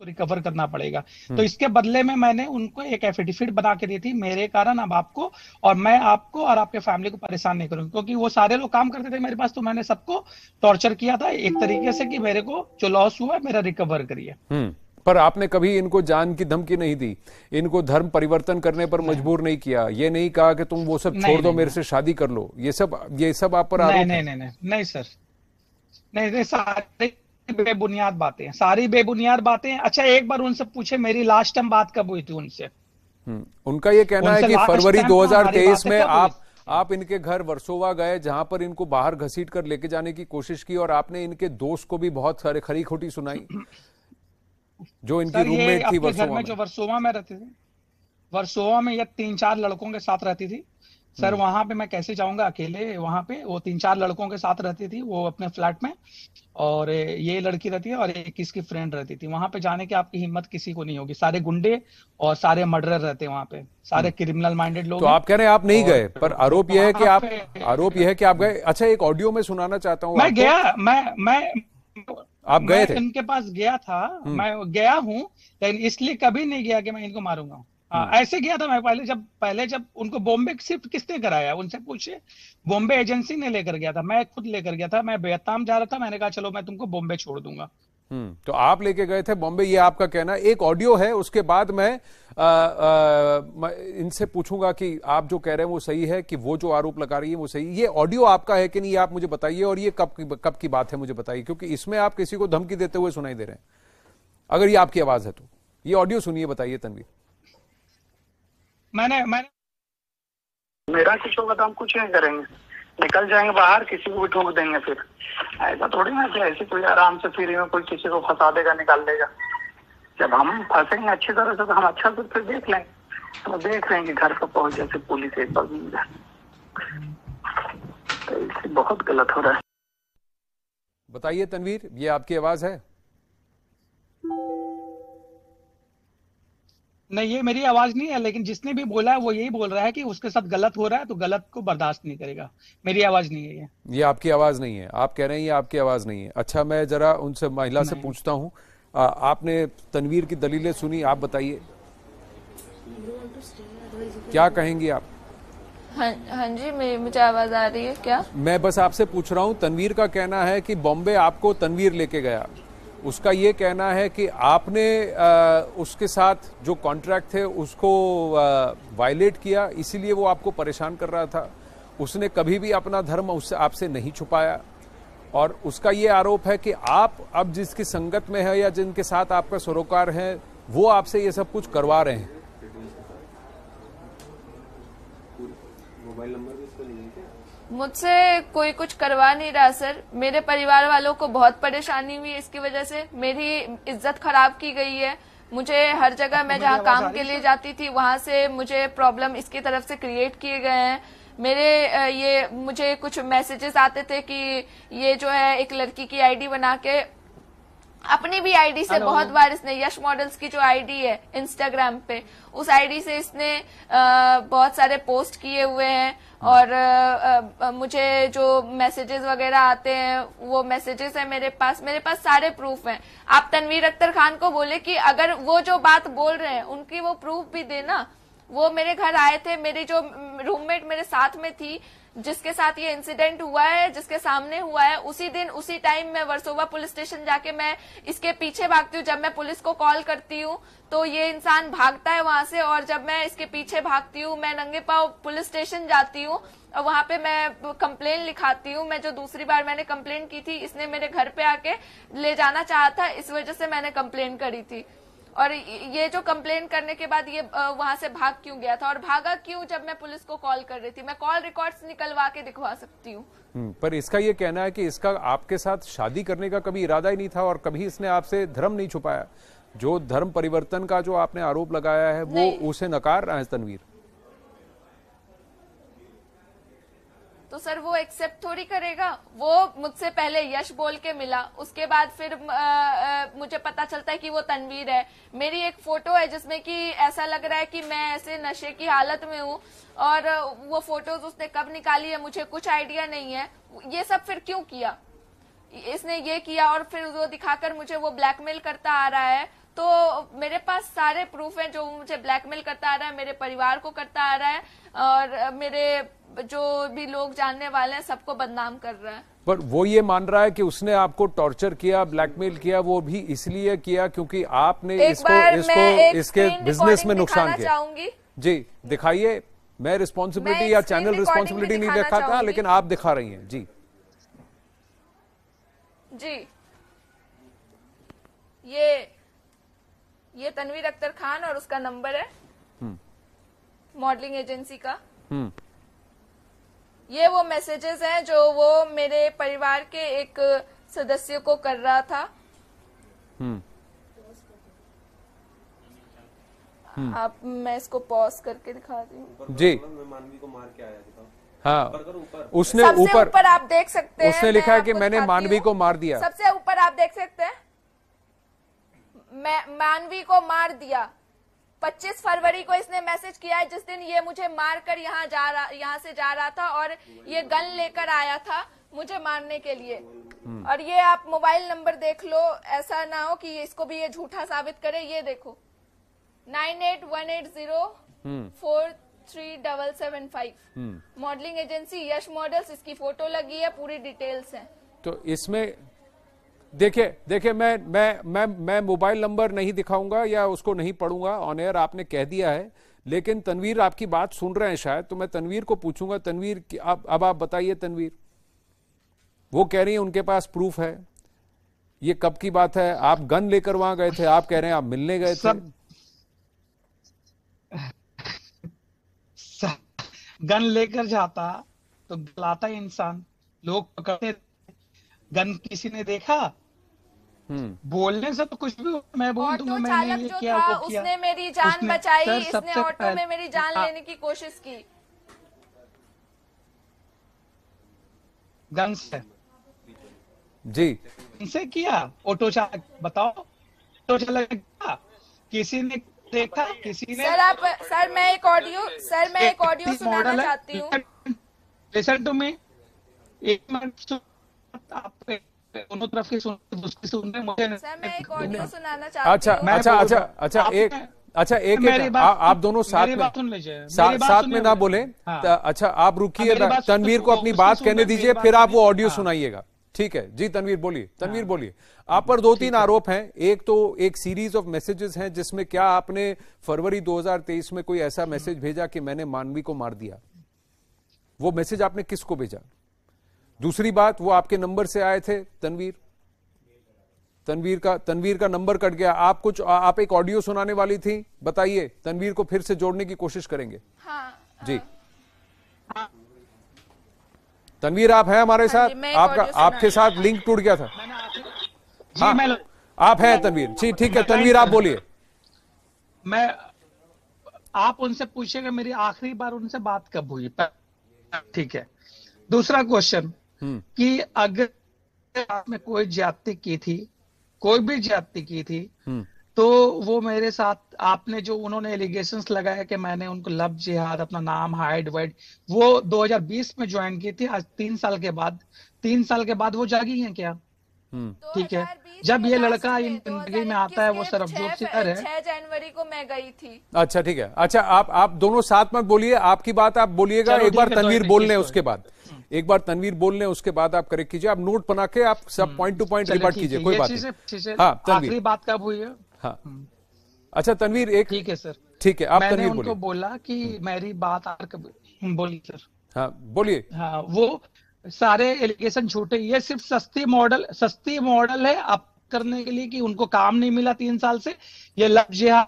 Recover करना पड़ेगा। तो इसके बदले में मैंने उनको एक एफिडेविट बना के दी थी, मेरे कारण अब आपको और मैं आपको और आपके फैमिली को परेशान नहीं करूंगी, क्योंकि वो सारे लोग काम करते थे मेरे पास, तो मैंने सबको टॉर्चर किया था एक तरीके से कि मेरे को जो लॉस हुआ मेरा रिकवर करिए। पर आपने कभी इनको जान की धमकी नहीं दी, इनको धर्म परिवर्तन करने पर नहीं मजबूर नहीं किया, ये नहीं कहा कि तुम वो सब छोड़ नहीं दो, नहीं मेरे नहीं से शादी कर लो, ये सब आप पर नहीं आरोप नहीं है? नहीं नहीं नहीं सर, नहीं नहीं, सारी बेबुनियाद बातें हैं, सारी बेबुनियाद बातें हैं। अच्छा एक बार उनसे पूछे मेरी लास्ट टाइम बात कब हुई थी उनसे, उनका ये कहना है उनसे कि लास्ट फरवरी टाइम तो हमारी 2023 बातें में कब हुई आप इनके घर वर्सोवा गए, जहां पर इनको बाहर घसीट कर लेके जाने की कोशिश की, और आपने इनके दोस्त को भी बहुत सारे खरी खोटी सुनाई, जो इनकी सर? ये रूममेट थी अपने घर वर्सोवा में में। जो वर्सोवा में रहते थे, वर्सोवा में ये 3-4 लड़कों के साथ रहती थी। सर हम्म। वहां पे मैं कैसे जाऊंगा अकेले वहां पे? वो 3-4 लड़कों के साथ रहती थी वो अपने फ्लैट में, और ये लड़की रहती है और एक इसकी फ्रेंड रहती थी। वहां पे जाने की आपकी हिम्मत किसी को नहीं होगी, सारे गुंडे और सारे मर्डरर रहते हैं वहां पे, सारे क्रिमिनल माइंडेड तो लोग हैं। आप कह रहे हैं आप नहीं और गए, पर आरोप यह है कि वहां आप पे आरोप यह है कि आप गए। अच्छा, एक ऑडियो में सुनाना चाहता हूं मैं आपको। गया, आप मैं गए थे? इनके पास गया था, हम्म। मैं गया हूँ, लेकिन इसलिए कभी नहीं गया कि मैं इनको मारूंगा। हाँ, हम्म। ऐसे गया था मैं पहले जब उनको बॉम्बे शिफ्ट किसने कराया उनसे पूछिए, बॉम्बे एजेंसी ने लेकर गया था, मैं खुद लेकर गया था। मैं वियतनाम जा रहा था, मैंने कहा चलो मैं तुमको बॉम्बे छोड़ दूंगा। तो आप लेके गए थे बॉम्बे, ये आपका कहना है। एक ऑडियो है, उसके बाद मैं इनसे पूछूंगा कि आप जो कह रहे हैं वो सही है, कि वो जो आरोप लगा रही है वो सही। ये ऑडियो आपका है कि नहीं, ये आप मुझे बताइए, और ये कब की बात है मुझे बताइए, क्योंकि इसमें आप किसी को धमकी देते हुए सुनाई दे रहे हैं। अगर ये आपकी आवाज है तो ये ऑडियो सुनिए, बताइए तनवीर। मैंने मेरा कुछ होगा तो हम कुछ नहीं करेंगे, निकल जाएंगे बाहर, किसी को भी ठोक देंगे। फिर ऐसा थोड़ी ना कि ऐसे कोई आराम से फ्री में कोई किसी को फंसा देगा, निकाल देगा। जब हम फंसेंगे अच्छी तरह से तो हम अच्छा से फिर देख लेंगे। तो देख रहे हैं कि घर पर पहुंच जैसे पुलिस एक बार मिल जाए, तो इससे बहुत गलत हो रहा है। बताइए तनवीर, ये आपकी आवाज है? नहीं, ये मेरी आवाज नहीं है, लेकिन जिसने भी बोला है वो यही बोल रहा है कि उसके साथ गलत हो रहा है तो गलत को बर्दाश्त नहीं करेगा। मेरी आवाज नहीं है ये। ये आपकी आवाज नहीं है, आप कह रहे हैं ये आपकी आवाज नहीं है। अच्छा, मैं जरा उनसे महिला से नहीं, पूछता हूं। आपने तनवीर की दलीलें सुनी, आप बताइए क्या कहेंगी आप? हाँ हाँ जी, मुझे आवाज आ रही है क्या? मैं बस आपसे पूछ रहा हूं, तनवीर का कहना है कि बॉम्बे आपको तनवीर लेके गया, उसका ये कहना है कि आपने उसके साथ जो कॉन्ट्रैक्ट थे उसको वायलेट किया, इसीलिए वो आपको परेशान कर रहा था। उसने कभी भी अपना धर्म उससे आपसे नहीं छुपाया, और उसका ये आरोप है कि आप अब जिसकी संगत में है या जिनके साथ आपका सरोकार है वो आपसे ये सब कुछ करवा रहे हैं। मुझसे कोई कुछ करवा नहीं रहा सर। मेरे परिवार वालों को बहुत परेशानी हुई है इसकी वजह से, मेरी इज्जत खराब की गई है। मुझे हर जगह मैं जहाँ काम के लिए जाती थी वहां से मुझे प्रॉब्लम इसकी तरफ से क्रिएट किए गए हैं। ये मुझे कुछ मैसेजेस आते थे कि ये जो है एक लड़की की आईडी बना के, अपनी भी आईडी से बहुत बार इसने, यश मॉडल्स की जो आईडी है इंस्टाग्राम पे, उस आईडी से इसने बहुत सारे पोस्ट किए हुए हैं। और मुझे जो मैसेजेस वगैरह आते हैं वो मैसेजेस है मेरे पास सारे प्रूफ हैं। आप तनवीर अख्तर खान को बोले कि अगर वो जो बात बोल रहे हैं उनकी वो प्रूफ भी देना। वो मेरे घर आए थे, मेरी जो रूममेट मेरे साथ में थी, जिसके साथ ये इंसिडेंट हुआ है, जिसके सामने हुआ है, उसी दिन उसी टाइम मैं वर्सोवा पुलिस स्टेशन जाके मैं इसके पीछे भागती हूँ। जब मैं पुलिस को कॉल करती हूँ तो ये इंसान भागता है वहां से, और जब मैं इसके पीछे भागती हूँ मैं नंगे पांव पुलिस स्टेशन जाती हूँ और वहां पे मैं कंप्लेन लिखाती हूँ। मैं जो दूसरी बार मैंने कंप्लेन की थी, इसने मेरे घर पे आके ले जाना चाहा था, इस वजह से मैंने कंप्लेन करी थी। और ये जो कंप्लेन करने के बाद ये वहां से भाग क्यों गया था और भागा क्यों जब मैं पुलिस को कॉल कर रही थी? मैं कॉल रिकॉर्ड्स निकलवा के दिखवा सकती हूँ। पर इसका ये कहना है कि इसका आपके साथ शादी करने का कभी इरादा ही नहीं था, और कभी इसने आपसे धर्म नहीं छुपाया। जो धर्म परिवर्तन का जो आपने आरोप लगाया है वो उसे नकार रहा है तनवीर। तो सर वो एक्सेप्ट थोड़ी करेगा। वो मुझसे पहले यश बोल के मिला, उसके बाद फिर मुझे पता चलता है कि वो तनवीर है। मेरी एक फोटो है जिसमें कि ऐसा लग रहा है कि मैं ऐसे नशे की हालत में हूँ, और वो फोटोज उसने कब निकाली है मुझे कुछ आइडिया नहीं है। ये सब फिर क्यों किया इसने? ये किया और फिर वो दिखाकर मुझे वो ब्लैकमेल करता आ रहा है। तो मेरे पास सारे प्रूफ हैं, जो मुझे ब्लैकमेल करता आ रहा है, मेरे परिवार को करता आ रहा है, और मेरे जो भी लोग जानने वाले हैं सबको बदनाम कर रहा है। पर वो ये मान रहा है कि उसने आपको टॉर्चर किया, ब्लैकमेल किया, वो भी इसलिए किया क्योंकि आपने इसके बिजनेस में नुकसान किया। चाहूंगी जी, दिखाइए। मैं रिस्पॉन्सिबिलिटी या चैनल रिस्पॉन्सिबिलिटी नहीं देखा था, लेकिन आप दिखा रही हैं। जी जी, ये तनवीर अख्तर खान और उसका नंबर है मॉडलिंग एजेंसी का। ये वो मैसेजेस हैं जो वो मेरे परिवार के एक सदस्य को कर रहा था। आप, मैं इसको पॉज करके दिखा रही हूँ। जी, मानवी को मार के आया था। हाँ, उसने सबसे ऊपर आप देख सकते हैं, उसने लिखा है कि मैंने मानवी को मार दिया। सबसे ऊपर आप देख सकते हैं, मैं मानवी को मार दिया। 25 फरवरी को इसने मैसेज किया है, जिस दिन ये मुझे मारकर यहाँ से जा रहा था, और ये गन लेकर आया था मुझे मारने के लिए। और ये आप मोबाइल नंबर देख लो, ऐसा ना हो कि इसको भी ये झूठा साबित करे। ये देखो 9818043775 मॉडलिंग एजेंसी यश मॉडल्स, इसकी फोटो लगी है, पूरी डिटेल्स हैं। तो इसमें देखिए मैं मोबाइल नंबर नहीं दिखाऊंगा या उसको नहीं पढ़ूंगा, ऑन एयर आपने कह दिया है, लेकिन तनवीर आपकी बात सुन रहे हैं शायद, तो मैं तनवीर को पूछूंगा। तनवीर, अब आप बताइए तनवीर, वो कह रही है उनके पास प्रूफ है। ये कब की बात है? आप गन लेकर वहां गए थे, आप कह रहे हैं आप मिलने गए थे। गन लेकर जाता तो लाता इंसान, लोग पकड़ते। गन किसी ने देखा? बोलने से तो कुछ भी, मैं बोल दूंगा मैंने ये किया, वो किया। उसने मेरी जान बचाई, इसने ऑटो में मेरी जान लेने की कोशिश की। गन से जी, इनसे किया। ऑटो चालक बताओ, ऑटो चालक किसी ने देखा? किसी ने? सर मैं एक ऑडियो सुनाना चाहती हूँ। लिसन टू मी, एक मिनट, आप दोनों तरफ की सुन, दूसरी सुन रहे मुझे। सर मैं एक ऑडियो सुनाना चाहती हूँ। अच्छा, एक आप दोनों साथ में ना बोले। अच्छा, आप रुकिए, तनवीर को अपनी बात कहने दीजिए, फिर आप वो ऑडियो सुनाइएगा। ठीक है जी, तनवीर बोलिए। तनवीर बोलिए। आप पर 2-3 आरोप हैं। एक तो एक सीरीज ऑफ मैसेजेस हैं जिसमें क्या आपने फरवरी 2023 में कोई ऐसा मैसेज भेजा कि मैंने मानवी को मार दिया? वो मैसेज आपने किसको भेजा? दूसरी बात, वो आपके नंबर से आए थे तनवीर? तनवीर का नंबर कट गया। आप एक ऑडियो सुनाने वाली थी, बताइए। तनवीर को फिर से जोड़ने की कोशिश करेंगे। जी तनवीर, आप हैं हमारे साथ? आपके साथ लिंक टूट गया था। हाँ, आप हैं तनवीर? ठीक है तनवीर, आप बोलिए। आप उनसे पूछिएगा मेरी आखिरी बार उनसे बात कब हुई। ठीक है। दूसरा क्वेश्चन कि अगर आपने कोई ज्यादती की थी, कोई भी ज्यादती की थी, तो वो मेरे साथ, आपने जो उन्होंने एलिगेशंस लगाया कि मैंने उनको लव जिहाद, अपना नाम हाइड वाइड, वो 2020 में ज्वाइन की थी। आज 3 साल के बाद वो जागी हैं क्या? ठीक है। जब ये लड़का इन जिंदगी में आता है, वो सरबजोत सितर है। 6 जनवरी को मैं गई थी। अच्छा ठीक है। अच्छा, आप दोनों साथ मत बोलिए, आपकी बात आप बोलिएगा। एक बार तनवीर बोल लें, उसके बाद उसके बाद आप करेक्ट कीजिए। आप नोट बना के आप सब पॉइंट टू पॉइंट रिपोर्ट कीजिए, कोई बात नहीं। हाँ तनवीर, आखिरी बात कब हुई है? हाँ अच्छा तनवीर, एक ठीक है सर, ठीक है। आप मैंने तनवीर उनको बोला कि मेरी बात बोलिए सर। हाँ बोलिए। हाँ, वो सारे एलिगेशन झूठे। ये सिर्फ सस्ती मॉडल है आप करने के लिए कि उनको काम नहीं मिला 3 साल से। ये लव जिहाद,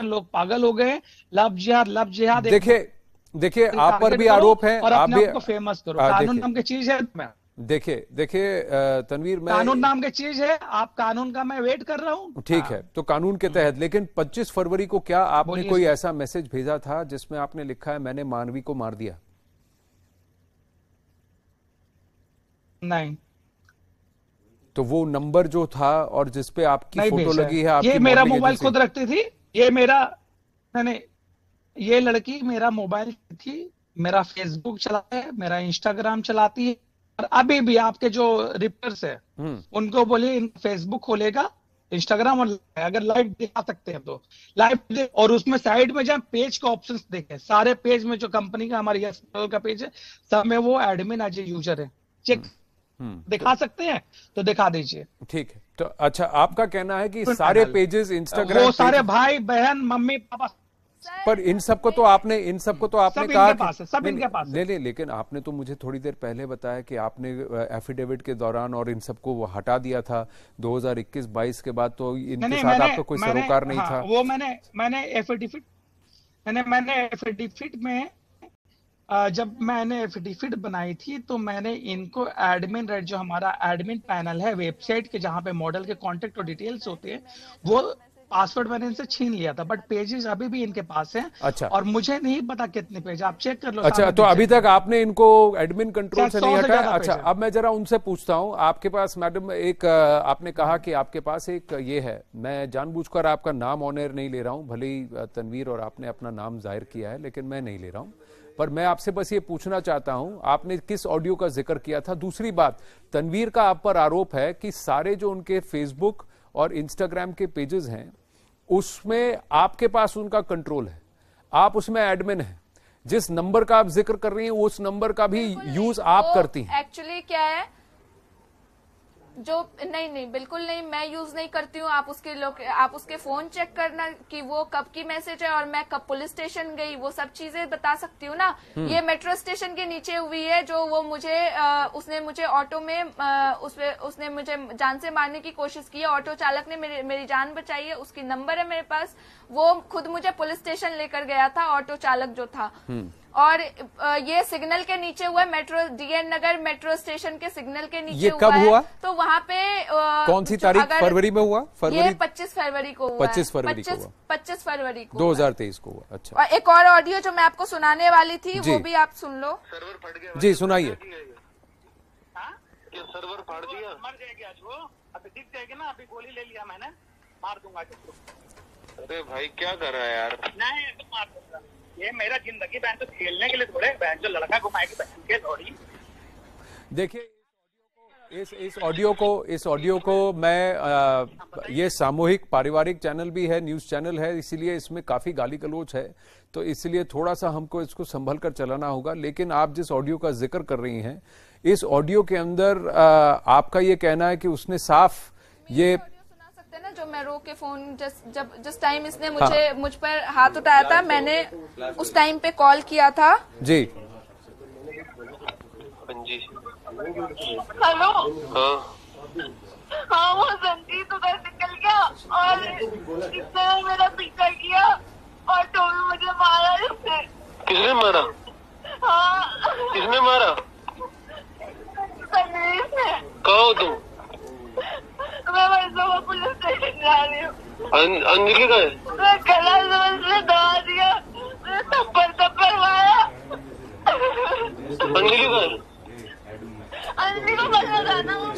लोग पागल हो गए। लव जिहाद देखिए आप पर भी आरोप है, और अपने आप को फेमस करो। कानून नाम की चीज है। देखिए तनवीर, मैं कानून नाम की चीज है, आप कानून का मैं वेट कर रहा हूँ। ठीक है, तो कानून के तहत। लेकिन 25 फरवरी को क्या आपने कोई ऐसा मैसेज भेजा था जिसमें आपने लिखा है मैंने मानवी को मार दिया? नहीं। तो वो नंबर जो था और जिसपे आपकी फोटो लगी है, आपकी ये मेरा मोबाइल खुद रखती थी। ये लड़की मेरा मोबाइल थी, मेरा फेसबुक चलाता है, मेरा इंस्टाग्राम चलाती है। और अभी भी आपके जो रिपोर्टर्स है उनको बोलिए फेसबुक खोलेगा, इंस्टाग्राम और अगर लाइव दिखा सकते हैं तो लाइव, और उसमें साइड में जहाँ पेज का ऑप्शन देखें, सारे पेज में जो कंपनी का हमारे यस का पेज है सब में वो एडमिन एज ए यूजर है, चेक दिखा सकते हैं तो दिखा दीजिए। ठीक है, तो अच्छा आपका कहना है कि सारे पेजेस इंस्टाग्राम वो सारे भाई बहन मम्मी पापा, पर इन सबको तो आपने कहा कि सब इनके पास है। नहीं, लेकिन आपने तो मुझे थोड़ी देर पहले बताया कि आपने एफिडेविट के दौरान और इन सबको वो हटा दिया था 2021-22 के बाद, तो इनके साथ आपका कोई सरोकार नहीं था। वो मैंने एफिडेविट में जब मैंने एफिडेविट बनाई थी तो मैंने इनको एडमिन राइट, जो हमारा एडमिन पैनल है वेबसाइट के जहां पे मॉडल के कॉन्टेक्ट और डिटेल्स होते हैं, वो पासवर्ड मैंने इनसे छीन लिया था, बट पेजेस अभी भी इनके पास हैं। अच्छा, और मुझे नहीं पता कितने पेज, आप चेक कर लो। अच्छा, तो अभी तक आपने इनको एडमिन कंट्रोल से नहीं हटाया। अच्छा, अब मैं जरा उनसे पूछता हूं, आपके पास मैडम एक आपने कहा कि आपके पास एक ये है, मैं जानबूझकर आपका नाम ऑन एयर नहीं ले रहा हूं, भले ही तनवीर और आपने अपना नाम जाहिर किया है, लेकिन मैं नहीं ले रहा हूं, पर मैं आपसे बस ये पूछना चाहता हूं आपने किस ऑडियो का जिक्र किया था। दूसरी बात, तनवीर का आप पर आरोप है कि सारे जो उनके फेसबुक और इंस्टाग्राम के पेजेस हैं उसमें आपके पास उनका कंट्रोल है, आप उसमें एडमिन हैं, जिस नंबर का आप जिक्र कर रही हैं उस नंबर का भी यूज आप करती हैं। एक्चुअली क्या है, जो नहीं बिल्कुल नहीं, मैं यूज नहीं करती हूँ। आप उसके फोन चेक करना कि वो कब की मैसेज है और मैं कब पुलिस स्टेशन गई, वो सब चीजें बता सकती हूँ ना। ये मेट्रो स्टेशन के नीचे हुई है, जो वो मुझे उसने मुझे ऑटो में उसने मुझे जान से मारने की कोशिश की है। ऑटो चालक ने मेरी जान बचाई है, उसकी नंबर है मेरे पास। वो खुद मुझे पुलिस स्टेशन लेकर गया था, ऑटो चालक जो था। और ये सिग्नल के नीचे हुआ, मेट्रो डीएन नगर मेट्रो स्टेशन के सिग्नल के नीचे ये कब हुआ? तो वहाँ पे कौन सी तारीख? फरवरी में हुआ? ये 25 फरवरी को हुआ। 25 फरवरी को हुआ। 25 फरवरी को 2023 को हुआ। अच्छा, और एक और ऑडियो जो मैं आपको सुनाने वाली थी वो भी आप सुन लो। सर्वर फट गया जी, सुनाइए। सर्वर फाड़ दिया, मर जाएगी आज वो, अभी दिख जाएगी ना, अभी गोली ले लिया मैंने, मार दूंगा इसको। अरे भाई क्या कर रहा है यार? नहीं तो मार दूंगा, ये मेरा जिंदगी बहन तो खेलने के लिए थोड़े, बहन जो लड़का घुमाएगी बहन के थोड़ी। देखिए इस ऑडियो को मैं ये सामूहिक पारिवारिक चैनल भी है, न्यूज चैनल है, इसीलिए इसमें काफी गाली गलौज है, तो इसलिए थोड़ा सा हमको इसको संभल कर चलाना होगा। लेकिन आप जिस ऑडियो का जिक्र कर रही हैं, इस ऑडियो के अंदर आपका ये कहना है कि उसने साफ ये सुना सकते हैं ना, जो मैं रो के फोन जिस टाइम इसने मुझ पर हाथ उठाया था, मैंने उस टाइम पे कॉल किया था। जी हेलो। हाँ वो संजीत उधर निकल गया और इसने मेरा पीछा किया और तो भी मुझे मारा इसने। किसने मारा? हाँ किसने मारा? तनवीर ने। कहाँ हो तुम? मैं वैसे वो पुलिस स्टेशन जा रही हूँ। अंजलि का है? मैं गला से दबा दिया, थप्पड़ मारा। अंजलि का है? अंजलि को पता था ना वो।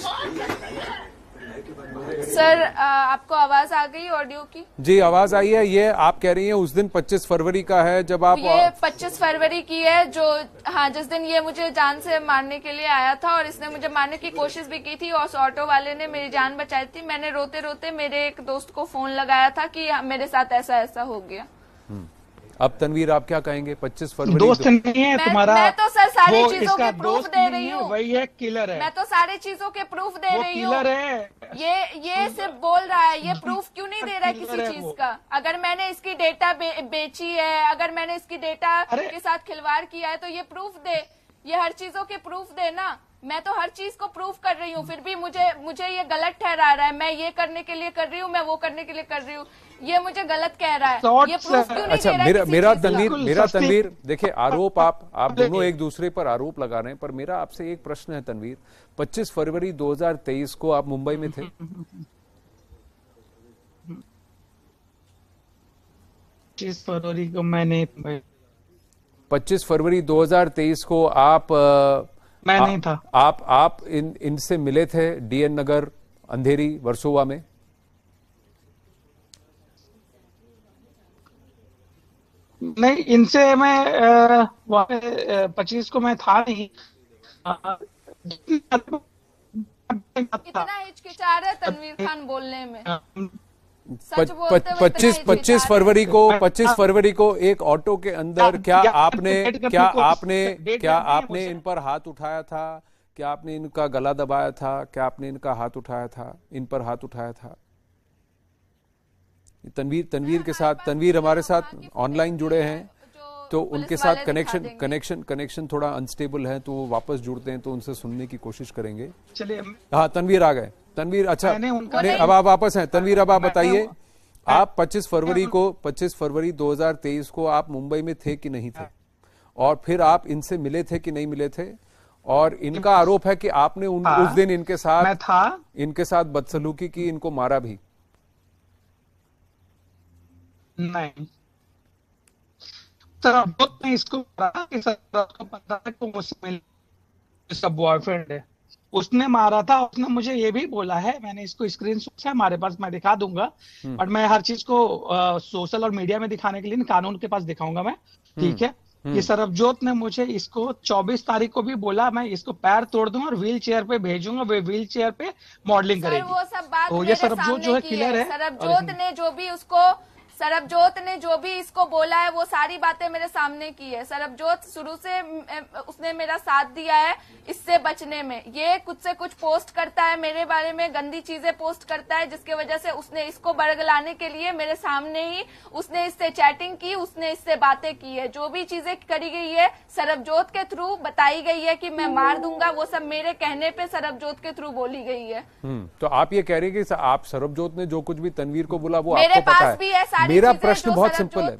सर आपको आवाज आ गई ऑडियो की? जी आवाज आई है। ये आप कह रही हैं उस दिन 25 फरवरी का है जब आप, ये 25 फरवरी की है, जो हाँ जिस दिन ये मुझे जान से मारने के लिए आया था और इसने मुझे मारने की कोशिश भी की थी और उस ऑटो वाले ने मेरी जान बचाई थी। मैंने रोते रोते मेरे एक दोस्त को फोन लगाया था कि मेरे साथ ऐसा हो गया। अब तनवीर आप क्या कहेंगे? 25 फरवरी दोस्त नहीं है तुम्हारा, मैं तो सर सारी चीजों के प्रूफ दे रही हूँ, वही है किलर है। मैं तो सारी चीजों के प्रूफ दे रही हूँ। किलर है ये सिर्फ बोल रहा है, ये प्रूफ क्यों नहीं दे रहा है किसी चीज का? अगर मैंने इसकी डेटा बेची है, अगर मैंने इसकी डेटा के साथ खिलवाड़ किया है तो ये प्रूफ दे, ये हर चीजों के प्रूफ दे ना। मैं तो हर चीज को प्रूफ कर रही हूँ, फिर भी मुझे ये गलत ठहरा रहा है। मैं ये करने के लिए कर रही हूँ, मैं वो करने के लिए कर रही हूँ, ये मुझे गलत कह रहा है। ये प्रूफ क्यों नहीं दे रहा है? मेरा तनवीर देखिए, आरोप आप दोनों एक दूसरे पर आरोप लगा रहे हैं, पर मेरा आपसे एक प्रश्न है तनवीर, 25 फरवरी 2023 को आप मुंबई में थे? 25 फरवरी को मैंने 25 फरवरी 2023 को आप मैं नहीं था। आप इनसे मिले थे डीएन नगर अंधेरी वर्सोवा में? नहीं, इनसे मैं वहाँ पे 25 को मैं था नहीं। इतना हिचकिचा रहे तनवीर खान बोलने में। सच बोलते हुए 25 फरवरी को एक ऑटो के अंदर क्या आपने इन पर हाथ उठाया था? क्या आपने इनका गला दबाया था? क्या आपने इनका हाथ उठाया था? इन पर हाथ उठाया था? तनवीर के साथ, तनवीर हमारे साथ ऑनलाइन जुड़े हैं, तो उनके साथ कनेक्शन थोड़ा अनस्टेबल है, तो वो वापस जुड़ते हैं तो उनसे सुनने की कोशिश करेंगे। चलिए, हाँ तनवीर आ गए। तनवीर अच्छा नहीं, अब आप वापस हैं। तनवीर अब आप बताइए, आप 25 फरवरी 2023 को आप मुंबई में थे कि नहीं थे, और फिर आप इनसे मिले थे कि नहीं मिले थे? और इनका आरोप है कि आपने उस दिन इनके साथ बदसलूकी की, इनको मारा भी। नहीं, सरबजोत ने इसको मारा कि सरबजोत को पता है कि मुझसे इसका बॉयफ्रेंड है, उसने मारा था। उसने मुझे ये भी बोला है, मैंने इसको स्क्रीनशॉट है हमारे पास, मैं दिखा दूंगा, और मैं हर चीज को सोशल और मीडिया में दिखाने के लिए कानून के पास दिखाऊंगा मैं, ठीक है। ये सरबजोत ने मुझे इसको 24 तारीख को भी बोला मैं इसको पैर तोड़ दूंगा और व्हील चेयर पे भेजूंगा, वे व्हील चेयर पे मॉडलिंग करेगी। वो सब बात तो ये सरबजोत जो है क्लियर है। सरबजोत ने जो भी इसको बोला है वो सारी बातें मेरे सामने की है। सरबजोत शुरू से उसने मेरा साथ दिया है इससे बचने में। ये कुछ से कुछ पोस्ट करता है मेरे बारे में, गंदी चीजें पोस्ट करता है, जिसके वजह से उसने इसको बरगलाने के लिए मेरे सामने ही उसने इससे चैटिंग की, उसने इससे बातें की है। जो भी चीजें करी गई है सरबजोत के थ्रू बताई गई है कि मैं मार दूंगा, वो सब मेरे कहने पे सरबजोत के थ्रू बोली गई है। तो आप ये कह रहे हैं कि आप सरबजोत ने जो कुछ भी तनवीर को बोला वो आपको पता है। मेरा प्रश्न बहुत सिंपल है।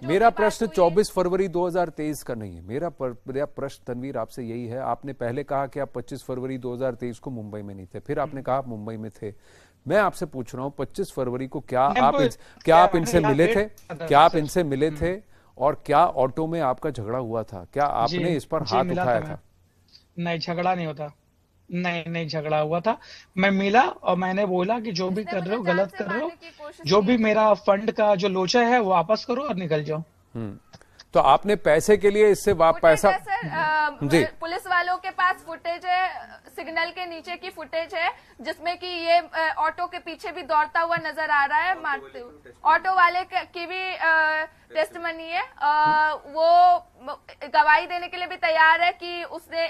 मेरा प्रश्न 24 फरवरी 2023 का नहीं है। मेरा प्रश्न तनवीर आपसे यही है, आपने पहले कहा कि आप 25 फरवरी 2023 को मुंबई में नहीं थे, फिर आपने कहा आप मुंबई में थे। मैं आपसे पूछ रहा हूं 25 फरवरी को क्या आप इनसे मिले थे? क्या आप इनसे मिले थे? और क्या ऑटो में आपका झगड़ा हुआ था? क्या आपने इस पर हाथ उठाया था? नहीं, झगड़ा नहीं होता। नहीं झगड़ा हुआ था। मैं मिला और मैंने बोला कि जो भी कर रहे हो गलत कर रहे हो, जो भी मेरा फंड का जो लोचा है वो वापस करो और निकल जाओ। तो आपने पैसे के लिए इससे पैसा जी, पुलिस वालों के पास फुटेज है, सिग्नल के नीचे की फुटेज है, जिसमें कि ये ऑटो के पीछे भी दौड़ता हुआ नजर आ रहा है मारते हुए। ऑटो वाले की भी टेस्टमनी है, वो गवाही देने के लिए भी तैयार है कि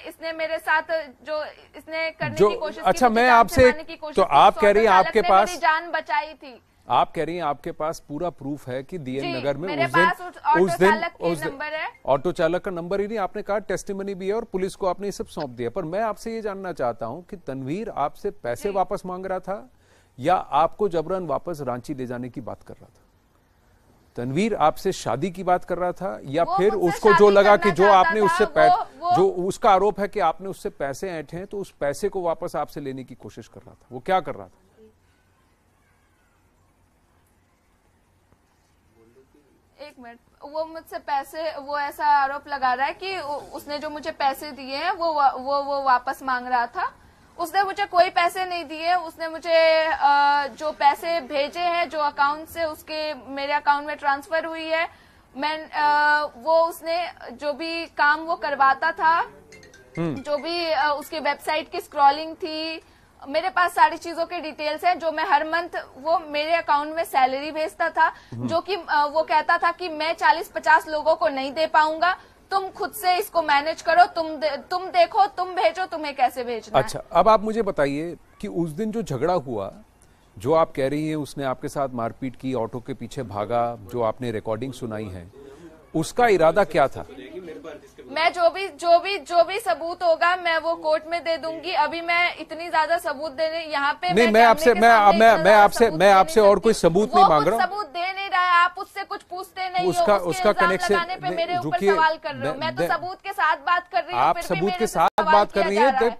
इसने मेरे साथ जो इसने करने की कोशिश अच्छा की, मैं आपसे, तो आप कह रही हैं आपके पास मेरी जान बचाई थी। आप कह रही हैं आपके पास पूरा प्रूफ है कि डीएन नगर में उस दिन ऑटो चालक का नंबर ही नहीं, आपने कहा टेस्टिमनी भी है और पुलिस को आपने ये सब सौंप दिया। पर मैं आपसे ये जानना चाहता हूं कि तनवीर आपसे पैसे वापस मांग रहा था या आपको जबरन वापस रांची ले जाने की बात कर रहा था? तनवीर आपसे शादी की बात कर रहा था या फिर उसको जो लगा कि जो आपने उससे जो उसका आरोप है कि आपने उससे पैसे ऐंठे हैं, तो उस पैसे को वापस आपसे लेने की कोशिश कर रहा था? वो क्या कर रहा था? एक मिनट, वो मुझसे पैसे, वो ऐसा आरोप लगा रहा है कि उसने जो मुझे पैसे दिए हैं वो वापस मांग रहा था। उसने मुझे कोई पैसे नहीं दिए। उसने मुझे जो पैसे भेजे हैं जो अकाउंट से उसके मेरे अकाउंट में ट्रांसफर हुई है, वो उसने जो भी काम वो करवाता था, जो भी उसकी वेबसाइट की स्क्रॉलिंग थी, मेरे पास सारी चीजों के डिटेल्स हैं। जो मैं हर मंथ वो मेरे अकाउंट में सैलरी भेजता था, जो कि वो कहता था कि मैं 40-50 लोगों को नहीं दे पाऊंगा, तुम खुद से इसको मैनेज करो, तुम देखो, तुम भेजो, तुम्हें कैसे भेजना है। अच्छा, अब आप मुझे बताइए कि उस दिन जो झगड़ा हुआ, जो आप कह रही हैं उसने आपके साथ मारपीट की, ऑटो के पीछे भागा, जो आपने रिकॉर्डिंग सुनाई है, उसका इरादा क्या था? मैं जो भी सबूत होगा मैं वो कोर्ट में दे दूंगी। अभी मैं इतनी ज्यादा सबूत देने यहाँ पे नहीं, मैं आपसे और कोई सबूत नहीं मांग रहा हूँ। सबूत दे नहीं रहा है, आप उससे कुछ पूछते नहीं हो, उसका कनेक्शन पे मेरे ऊपर सवाल कर रहे हो। मैं तो सबूत के साथ बात कर रही हूँ। आप सबूत के साथ बात कर रही है।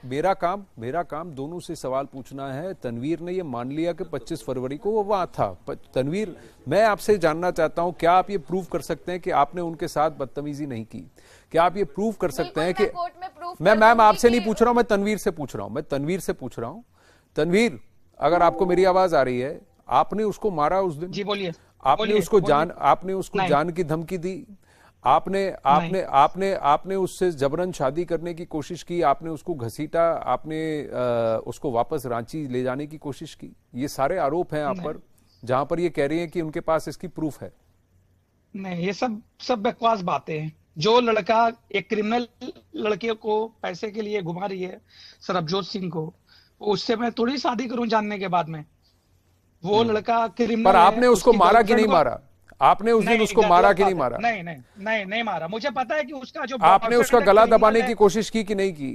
मेरा काम दोनों से सवाल पूछना है। तनवीर ने ये मान लिया कि 25 फरवरी को वो वहां था। तनवीर, मैं आपसे जानना चाहता हूं, क्या आप ये प्रूव कर सकते हैं कि आपने उनके साथ बदतमीजी नहीं की? क्या आप ये प्रूव कर सकते हैं कि मैं मैम आपसे नहीं पूछ रहा हूं, मैं तनवीर से पूछ रहा हूं। तनवीर, अगर आपको मेरी आवाज आ रही है, आपने उसको मारा उस दिन? जी बोलिए। आपने उसको जान की धमकी दी? आपने आपने आपने आपने उससे जबरन शादी करने की कोशिश की, आपने उसको घसीटा, आपने उसको वापस रांची ले जाने की कोशिश की। ये सारे आरोप हैं आप पर, जहां पर ये कह रही हैं कि उनके पास इसकी प्रूफ है। नहीं, ये सब बकवास बातें हैं। जो लड़का एक क्रिमिनल लड़के को पैसे के लिए घुमा रही है, सरबजोत सिंह को, उससे मैं थोड़ी शादी करूं जानने के बाद में। वो लड़का क्रिमिनल पर है, आपने उसको उसकी मारा कि नहीं गर्लफ्रेंड को- मारा? आपने उस दिन उसको मारा कि नहीं मारा? नहीं मारा। मुझे पता है कि उसका जो आपने उसका बॉयफ्रेंड है, गला क्रिमिनल दबाने है। की कोशिश की कि नहीं की?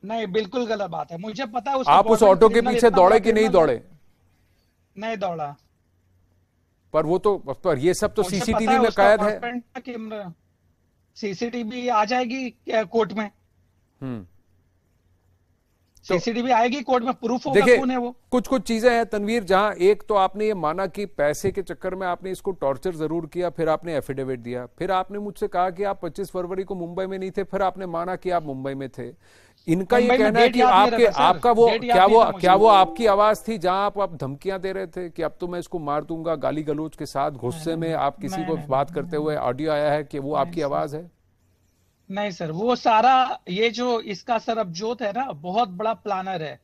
नहीं, बिल्कुल गलत बात है। मुझे पता है उसका आप उस बॉयफ्रेंड ऑटो के क्रिमिनल, पीछे इतना दौड़े बड़ा कि नहीं क्रिमिनल दौड़े? है। नहीं दौड़ा। पर वो तो, पर ये सब तो मुझे पता सीसीटीवी में उसका कैद है। बॉयफ्रेंड सीसीटीवी आ जाएगी कोर्ट में। सीसीटीवी आएगी कोर्ट में, प्रूफ होगा देखिए, कौन है वो। कुछ कुछ चीजें हैं तनवीर, जहां एक तो आपने ये माना कि पैसे के चक्कर में आपने इसको टॉर्चर जरूर किया, फिर आपने एफिडेविट दिया, फिर आपने मुझसे कहा कि आप 25 फरवरी को मुंबई में नहीं थे, फिर आपने माना कि आप मुंबई में थे। इनका ये कहना है कि आपके आपका वो क्या वो आपकी आवाज थी जहां आप धमकियां दे रहे थे कि अब तो मैं इसको मार दूंगा, गाली गलौज के साथ, गुस्से में आप किसी को बात करते हुए ऑडियो आया है, कि वो आपकी आवाज है? नहीं सर, वो सारा ये जो इसका सरबजोत है ना, बहुत बड़ा प्लानर है।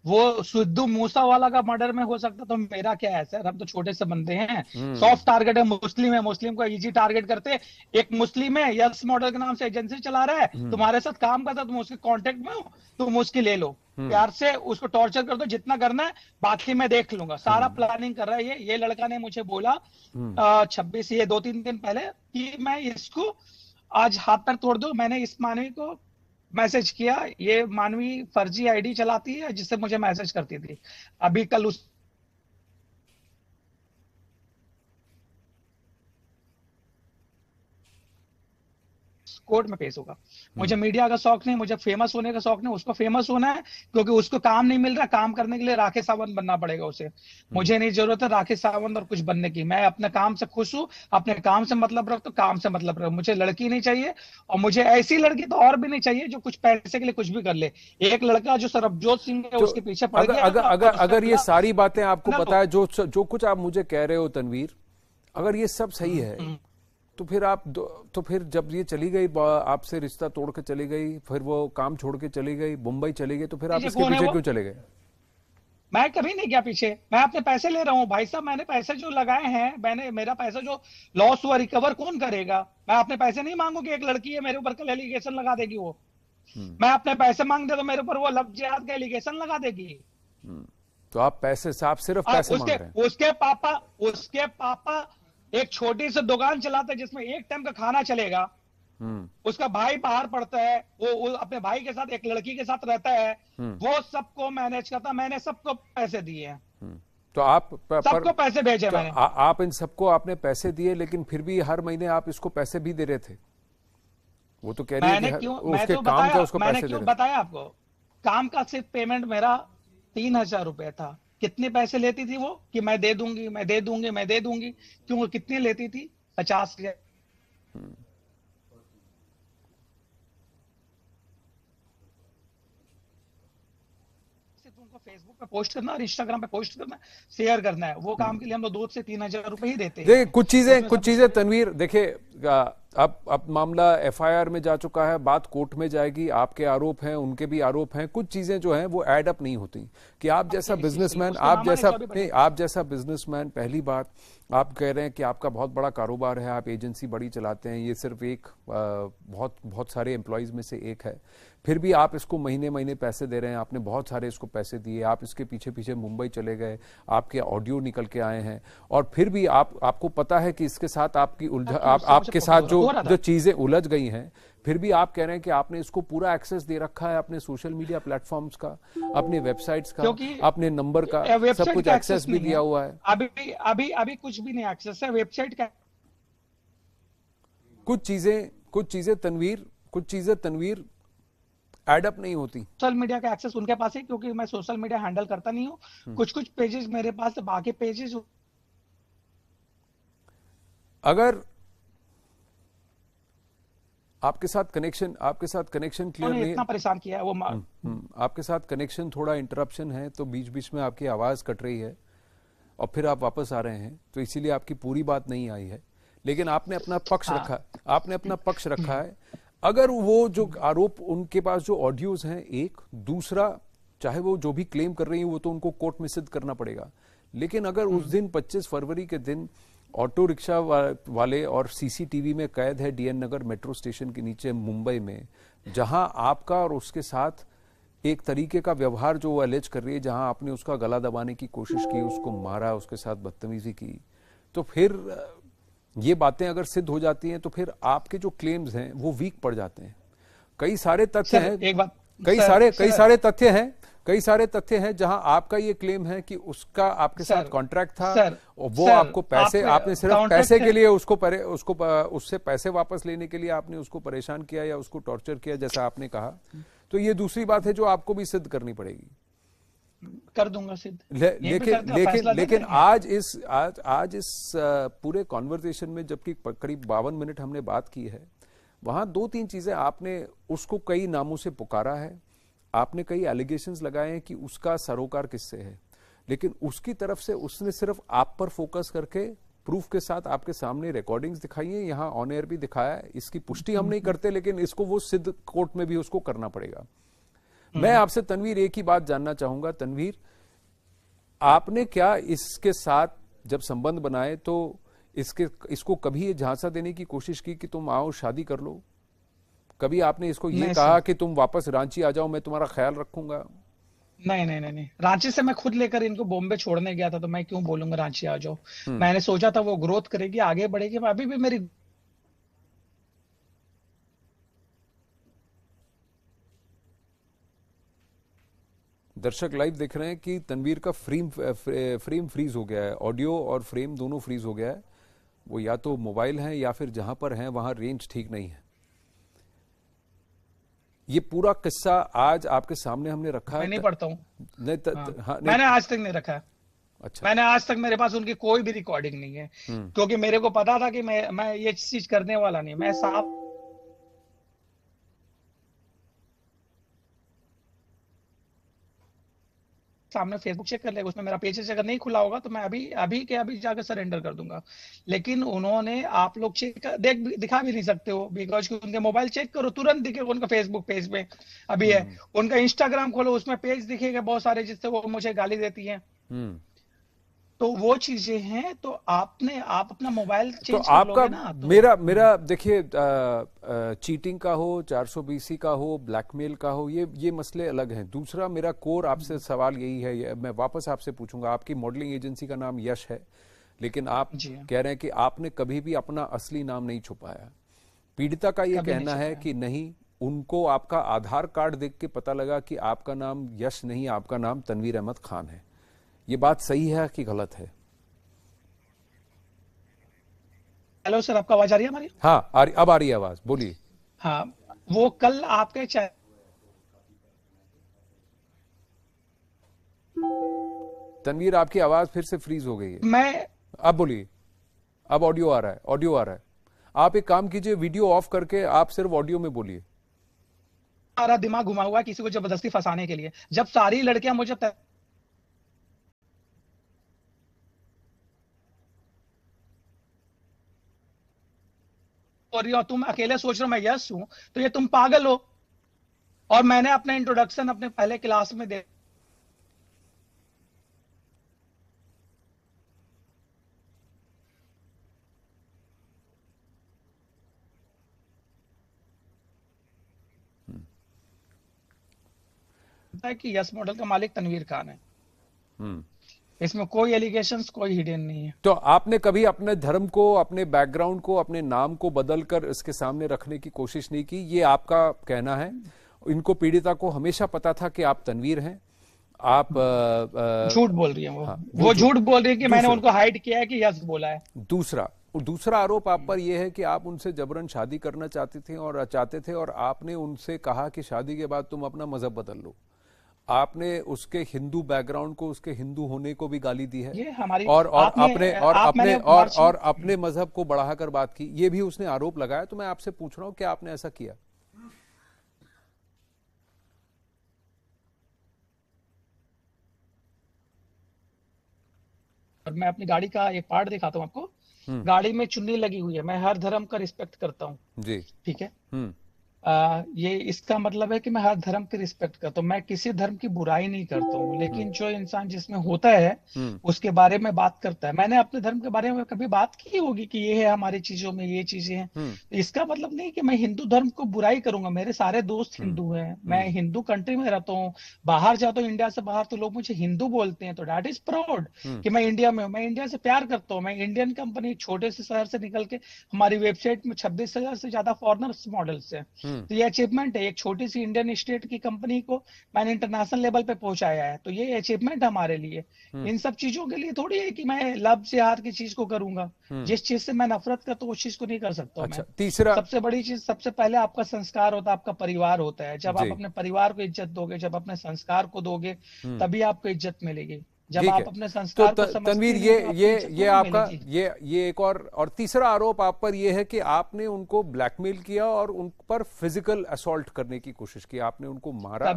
वो सिद्धू मूसावाला का मर्डर में हो सकता, तो मेरा क्या है सर? हम तो छोटे से बंदे हैं। सॉफ्ट टारगेट है, मुस्लिम को इजी टारगेट करते। एक मुस्लिम है, यस मॉडल के नाम से एजेंसी चला रहा है, तुम्हारे साथ काम करता, तुम उसके कांटेक्ट में हो, तुम उसकी ले लो, प्यार से उसको टॉर्चर कर दो, जितना करना है, बाकी मैं देख लूंगा। सारा प्लानिंग कर रहा है ये लड़का ने मुझे बोला 26 ये 2-3 दिन पहले कि मैं इसको आज हाथ पैर तोड़ दो। मैंने इस मानवी को मैसेज किया, ये मानवी फर्जी आईडी चलाती है जिससे मुझे मैसेज करती थी। अभी कल उस कोर्ट में पेश होगा। मुझे मीडिया का शौक नहीं, मुझे फेमस होने का शौक नहीं, उसको फेमस होना है, क्योंकि उसको काम नहीं मिल रहा। काम करने के लिए राकेश सावंत बनना पड़ेगा उसे। मुझे नहीं जरूरत है राकेश सावंत और कुछ बनने की। मैं अपने काम से खुश हूं, अपने काम से मतलब रखता हूं, काम से मतलब रखता हूं। मुझे लड़की नहीं चाहिए, और मुझे ऐसी लड़की तो और भी नहीं चाहिए जो कुछ पैसे के लिए कुछ भी कर ले। एक लड़का जो सरबजोत सिंह है, उसके पीछे पड़ गया। अगर ये सारी बातें आपको पता है, जो कुछ आप मुझे कह रहे हो तनवीर, अगर ये सब सही है, तो फिर तो फिर जब ये चली गई, आपसे रिश्ता तोड़ के चली गई, फिर वो काम छोड़ के चली गई, मुंबई चली गई, तो फिर आप इसके पीछे क्यों चले गए? मैं कभी नहीं गया पीछे। मैं अपने पैसे ले रहा हूँ भाई साहब। मैंने पैसे जो लगाए हैं, मेरा पैसा जो लॉस हुआ, रिकवर कौन करेगा? मैं अपने पैसे नहीं मांगू कि एक लड़की है मेरे ऊपर कल एलिगेशन लगा देगी वो। मैं अपने पैसे मांगते तो मेरे ऊपर वो लव जिहाद का एलिगेशन लगा देगी। तो आप सिर्फ पैसे मांग रहे हैं? उसके पापा एक छोटी सी दुकान चलाता है जिसमें एक टाइम का खाना चलेगा। उसका भाई बाहर पढ़ता है, वो अपने भाई के साथ एक लड़की के साथ रहता है, वो सबको मैनेज करता। मैंने सबको पैसे दिए हैं। तो आप सबको पैसे भेजे तो मैंने। आप इन सबको आपने पैसे दिए, लेकिन फिर भी हर महीने आप इसको पैसे भी दे रहे थे। वो तो कह रही है कि उसके काम का उसको पैसे दे रहे थे। बताया आपको, काम का सिर्फ पेमेंट मेरा 3000 रुपए था। कितने पैसे लेती थी वो कि मैं दे दूंगी, मैं दे दूंगी, मैं दे दूंगी? क्यों, कितने लेती थी? 50,000। तुमको फेसबुक पे पोस्ट करना और इंस्टाग्राम पे पोस्ट करना, शेयर करना है, वो काम के लिए हम लोग 2 से 3,000 रुपए ही देते हैं। देखिए, कुछ चीजें तनवीर, देखिए, अब मामला एफआईआर में जा चुका है, बात कोर्ट में जाएगी, आपके आरोप हैं, उनके भी आरोप हैं। कुछ चीजें जो हैं वो ऐड अप नहीं होती कि आप जैसा बिजनेसमैन, आप जैसा बिजनेसमैन, पहली बात आप कह रहे हैं कि आपका बहुत बड़ा कारोबार है, आप एजेंसी बड़ी चलाते हैं, ये सिर्फ एक बहुत सारे एम्प्लॉयज में से एक है, फिर भी आप इसको महीने महीने पैसे दे रहे हैं। आपने बहुत सारे इसको पैसे दिए, आप इसके पीछे पीछे मुंबई चले गए, आपके ऑडियो निकल के आए हैं, और फिर भी आपको पता है कि इसके साथ आपके साथ जो चीजें उलझ गई हैं, फिर भी आप कह रहे हैं कि आपने इसको पूरा एक्सेस दे रखा है अपने सोशल मीडिया प्लेटफॉर्म्स का, अपने वेबसाइट्स का, अपने नंबर का, सब कुछ एक्सेस भी दिया हुआ है। अभी कुछ भी नहीं एक्सेस है वेबसाइट का। कुछ चीजें तनवीर एड अप नहीं होती। सोशल मीडिया का एक्सेस उनके पास है, क्योंकि मैं सोशल मीडिया हैंडल करता नहीं हूँ। कुछ पेजेस मेरे पास है, बाकी पेजेस अगर आपके साथ कनेक्शन क्लियर नहीं, इतना परेशान किया है वो। आपके साथ कनेक्शन थोड़ा इंटरप्शन है, तो बीच बीच में आपकी आवाज कट रही है और फिर आप वापस आ रहे हैं, तो इसीलिए आपकी पूरी बात नहीं आई है। लेकिन आपने अपना पक्ष रखा, आपने अपना पक्ष रखा है। अगर वो जो आरोप उनके पास जो ऑडियोज हैं, एक दूसरा, चाहे वो जो भी क्लेम कर रही है वो तो उनको कोर्ट में सिद्ध करना पड़ेगा, लेकिन अगर उस दिन 25 फरवरी के दिन ऑटो रिक्शा वाले और सीसीटीवी में कैद है डीएन नगर मेट्रो स्टेशन के नीचे मुंबई में, जहां आपका और उसके साथ एक तरीके का व्यवहार जो वो एलेज कर रही है, जहां आपने उसका गला दबाने की कोशिश की, उसको मारा, उसके साथ बदतमीजी की, तो फिर ये बातें अगर सिद्ध हो जाती हैं तो फिर आपके जो क्लेम्स हैं वो वीक पड़ जाते हैं। कई सारे तथ्य हैं, एक बात, कई सारे तथ्य हैं जहां आपका ये क्लेम है कि उसका आपके साथ कॉन्ट्रैक्ट था और वो आपको पैसे, आपने सिर्फ पैसे के लिए उससे पैसे वापस लेने के लिए आपने उसको परेशान किया या उसको टॉर्चर किया, जैसा आपने कहा। तो ये दूसरी बात है जो आपको भी सिद्ध करनी पड़ेगी। कर दूंगा सिद्ध। लेकिन आज इस पूरे कॉन्वर्सेशन में जबकि करीब 52 मिनट हमने बात की है, वहां 2-3 चीजें आपने उसको कई नामों से पुकारा है, आपने कई एलिगेशंस लगाए हैं कि उसका सरोकार किससे है, लेकिन उसकी तरफ से उसने सिर्फ आप पर फोकस करके प्रूफ के साथ आपके सामने रिकॉर्डिंग्स दिखाई है, यहां ऑन एयर भी दिखाया है। इसकी पुष्टि हम नहीं करते, लेकिन इसको वो सिद्ध कोर्ट में भी उसको करना पड़ेगा। मैं आपसे तनवीर एक ही बात जानना चाहूंगा। तनवीर, आपने क्या इसके साथ जब संबंध बनाए तो इसको कभी ये झांसा देने की कोशिश की कि तुम आओ शादी कर लो? कभी आपने इसको ये कहा कि तुम वापस रांची आ जाओ, मैं तुम्हारा ख्याल रखूंगा? नहीं। रांची से मैं खुद लेकर इनको बॉम्बे छोड़ने गया था, तो मैं क्यों बोलूंगा रांची आ जाओ। मैंने सोचा था वो ग्रोथ करेगी, आगे बढ़ेगी। अभी भी मेरी दर्शक लाइव देख रहे हैं कि तनवीर का फ्रेम फ्रीज हो गया है, ऑडियो और फ्रेम दोनों फ्रीज हो गया है। वो या तो मोबाइल है या फिर जहां पर है वहां रेंज ठीक नहीं है। ये पूरा किस्सा आज आपके सामने हमने रखा है। मैं नहीं पढ़ता हूँ। मैंने आज तक नहीं रखा है। अच्छा। मैंने आज तक, मेरे पास उनकी कोई भी रिकॉर्डिंग नहीं है, क्योंकि मेरे को पता था कि मैं ये चीज करने वाला नहीं। मैं साफ सामने फेसबुक चेक कर लेगा, उसमें मेरा पेज अगर नहीं खुला होगा तो मैं अभी जाकर सरेंडर कर दूंगा। लेकिन उन्होंने, आप लोग दिखा भी नहीं सकते हो, बिकॉज उनके मोबाइल चेक करो तुरंत दिखेगा उनका फेसबुक पेज पे अभी है। उनका इंस्टाग्राम खोलो, उसमें पेज दिखेगा बहुत सारे जिससे वो मुझे गाली देती है। तो वो चीजें हैं। तो आप अपना मोबाइल चेंज तो आपका ना, तो मेरा देखिए, चीटिंग का हो, 420 का हो, ब्लैकमेल का हो, ये मसले अलग हैं। दूसरा मेरा कोर आपसे सवाल यही है, मैं वापस आपसे पूछूंगा। आपकी मॉडलिंग एजेंसी का नाम यश है, लेकिन आप कह रहे हैं कि आपने कभी भी अपना असली नाम नहीं छुपाया। पीड़िता का ये कहना है कि नहीं, उनको आपका आधार कार्ड देख के पता लगा कि आपका नाम यश नहीं, आपका नाम तनवीर अहमद खान है। ये बात सही है कि गलत है? हेलो सर, आपका आवाज आ रही है हमारी? हाँ, अब आ रही है आवाज, बोलिए। हाँ, वो कल आपके तनवीर, आपकी आवाज फिर से फ्रीज हो गई है। अब बोलिए, अब ऑडियो आ रहा है। आप एक काम कीजिए, वीडियो ऑफ करके आप सिर्फ ऑडियो में बोलिए। हमारा दिमाग घुमा हुआ है किसी को जबरदस्ती फंसाने के लिए। जब सारी लड़कियां मुझे और तुम अकेले सोच रहे हो मैं यस हूं, तो ये तुम पागल हो। और मैंने अपना इंट्रोडक्शन अपने पहले क्लास में दे कि यस मॉडल का मालिक तनवीर खान है। इसमें कोई एलिगेशंस, कोई हिडन नहीं है। तो आपने कभी अपने धर्म को, अपने बैकग्राउंड को, अपने नाम को बदलकर इसके सामने रखने की कोशिश नहीं की, ये आपका कहना है। इनको, पीड़िता को हमेशा पता था कि आप तनवीर हैं। आप झूठ बोल रही है वो झूठ बोल रही है कि मैंने उनको हाइड किया है कि यस बोला है। दूसरा आरोप आप पर यह है कि आप उनसे जबरन शादी करना चाहते थे और आपने उनसे कहा कि शादी के बाद तुम अपना मजहब बदल लो। आपने उसके हिंदू बैकग्राउंड को, उसके हिंदू होने को भी गाली दी है, ये हमारी और अपने मजहब को बढ़ाकर बात की, ये भी उसने आरोप लगाया। तो मैं आपसे पूछ रहा हूं कि आपने ऐसा किया? और मैं अपनी गाड़ी का एक पार्ट दिखाता हूं आपको। गाड़ी में चुन्नी लगी हुई है, मैं हर धर्म का रिस्पेक्ट करता हूँ जी। ठीक है। ये इसका मतलब है कि मैं हर धर्म की रिस्पेक्ट करता हूँ, मैं किसी धर्म की बुराई नहीं करता हूँ, लेकिन जो इंसान जिसमें होता है उसके बारे में बात करता है। मैंने अपने धर्म के बारे में कभी बात की होगी कि ये है हमारी चीजों में ये चीजें हैं, तो इसका मतलब नहीं कि मैं हिंदू धर्म को बुराई करूंगा। मेरे सारे दोस्त हिंदू हैं, मैं हिंदू कंट्री में रहता हूँ, बाहर जाता हूँ इंडिया से बाहर तो लोग मुझे हिंदू बोलते हैं, तो दैट इज प्राउड कि मैं इंडिया में हूँ। मैं इंडिया से प्यार करता हूँ, मैं इंडियन कंपनी छोटे से शहर से निकल के हमारी वेबसाइट में 26,000 से ज्यादा फॉरेनर्स मॉडल्स हैं, तो ये अचीवमेंट है। एक छोटी सी इंडियन स्टेट की कंपनी को मैंने इंटरनेशनल लेवल पे पहुंचाया है, तो ये अचीवमेंट हमारे लिए। इन सब चीजों के लिए थोड़ी है कि मैं लव जिहाद की चीज को करूंगा, जिस चीज से मैं नफरत करता हूँ उस चीज को नहीं कर सकता। अच्छा, मैं तीसरा सबसे बड़ी चीज, सबसे पहले आपका संस्कार होता है, आपका परिवार होता है। जब आप अपने परिवार को इज्जत दोगे, जब अपने संस्कार को दोगे, तभी आपको इज्जत मिलेगी। जब आप अपने संस्कार को समझते तनवीर, ये आपका ये एक और तीसरा आरोप आप पर ये है कि आपने उनको ब्लैकमेल किया और उन पर फिजिकल असॉल्ट करने की कोशिश की, आपने उनको मारा,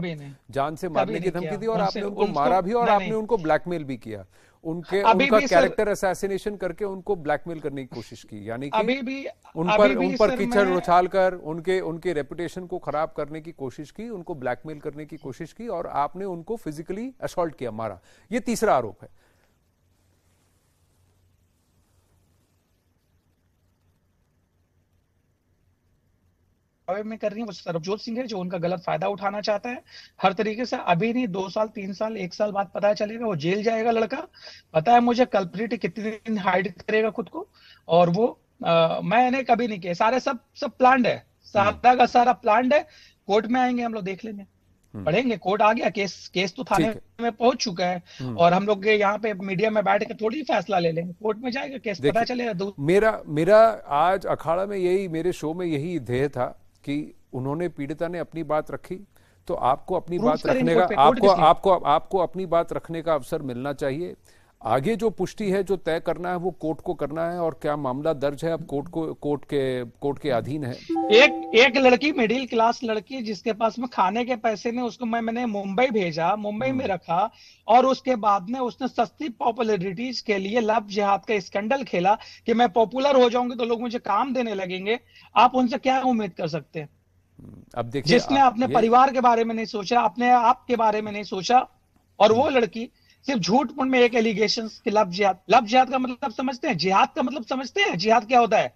जान से मारने की धमकी दी और आपने उनको मारा भी और आपने उनको ब्लैकमेल भी किया, उनका कैरेक्टर असैसिनेशन करके उनको ब्लैकमेल करने की कोशिश की, यानी कि उन पर कीचड़ उछाल कर उनके रेपुटेशन को खराब करने की कोशिश की, उनको ब्लैकमेल करने की कोशिश की और आपने उनको फिजिकली असॉल्ट किया, मारा। ये तीसरा आरोप है। में कर रही है वो सरबजोत सिंह है, जो उनका गलत फायदा उठाना चाहता है हर तरीके से। अभी नहीं, 2 साल 3 साल 1 साल बाद पता चलेगा, वो जेल जाएगा लड़का। पता है मुझे कल्प्रिट कितने दिन हाइड करेगा खुद को, और वो मैंने कभी नहीं किया। सारे सब प्लान्ड है, सारा का सारा प्लान्ड है। कोर्ट में आएंगे हम लोग, देख लेंगे, पढ़ेंगे। कोर्ट आ गया, केस तो थाने में पहुंच चुका है, और हम लोग यहाँ पे मीडिया में बैठ के थोड़ी फैसला ले लेंगे। कोर्ट में जाएगा केस, पता चलेगा। मेरा आज अखाड़ा में यही, मेरे शो में यही ध्येय था कि उन्होंने, पीड़िता ने अपनी बात रखी, तो आपको अपनी बात रखने का आपको अपनी बात रखने का अवसर मिलना चाहिए। आगे जो पुष्टि है, जो तय करना है, वो कोर्ट को करना है, और क्या मामला दर्ज है अब कोर्ट के अधीन है। एक लड़की, मिडिल क्लास लड़की, जिसके पास में खाने के पैसे में, उसको मैंने मुंबई भेजा, मुंबई में रखा, और उसके बाद में उसने सस्ती पॉपुलरिटीज के लिए लव जिहाद का स्कैंडल खेला कि मैं पॉपुलर हो जाऊंगी तो लोग मुझे काम देने लगेंगे। आप उनसे क्या उम्मीद कर सकते हैं? अब देखिए, जिसने अपने परिवार के बारे में नहीं सोचा, अपने आप के बारे में नहीं सोचा, और वो लड़की सिर्फ झूठ मूठ में एक एलिगेशन कि लव जिहाद का मतलब समझते हैं, जिहाद का मतलब समझते हैं, जिहाद क्या होता है?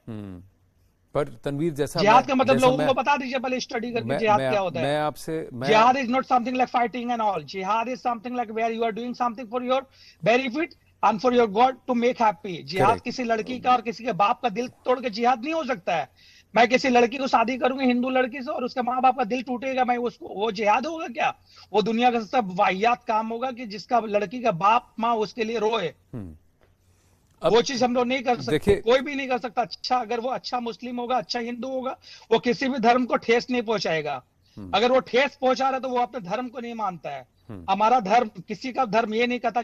पर तनवीर, जैसा जिहाद का मतलब लोगों को बता दीजिए पहले, स्टडी करके जिहाद क्या होता है। जिहाद is not something like fighting and all. जिहाद is something like where you are doing something for your benefit and for your god to make happy. जिहाद किसी लड़की का और किसी के बाप का दिल तोड़ के जिहाद नहीं हो सकता है। मैं किसी लड़की को शादी करूंगी हिंदू लड़की से, और उसके माँ बाप का दिल टूटेगा, मैं उसको, वो जिहाद होगा क्या? वो दुनिया का सबसे वाहियात काम होगा कि जिसका लड़की का बाप माँ उसके लिए रोए। वो चीज हम लोग नहीं कर सकते, कोई भी नहीं कर सकता। अच्छा, अगर वो अच्छा मुस्लिम होगा, अच्छा हिंदू होगा, वो किसी भी धर्म को ठेस नहीं पहुंचाएगा। अगर वो ठेस पहुंचा रहा है तो वो अपने धर्म को नहीं मानता है। हमारा धर्म, किसी का धर्म ये नहीं कहता।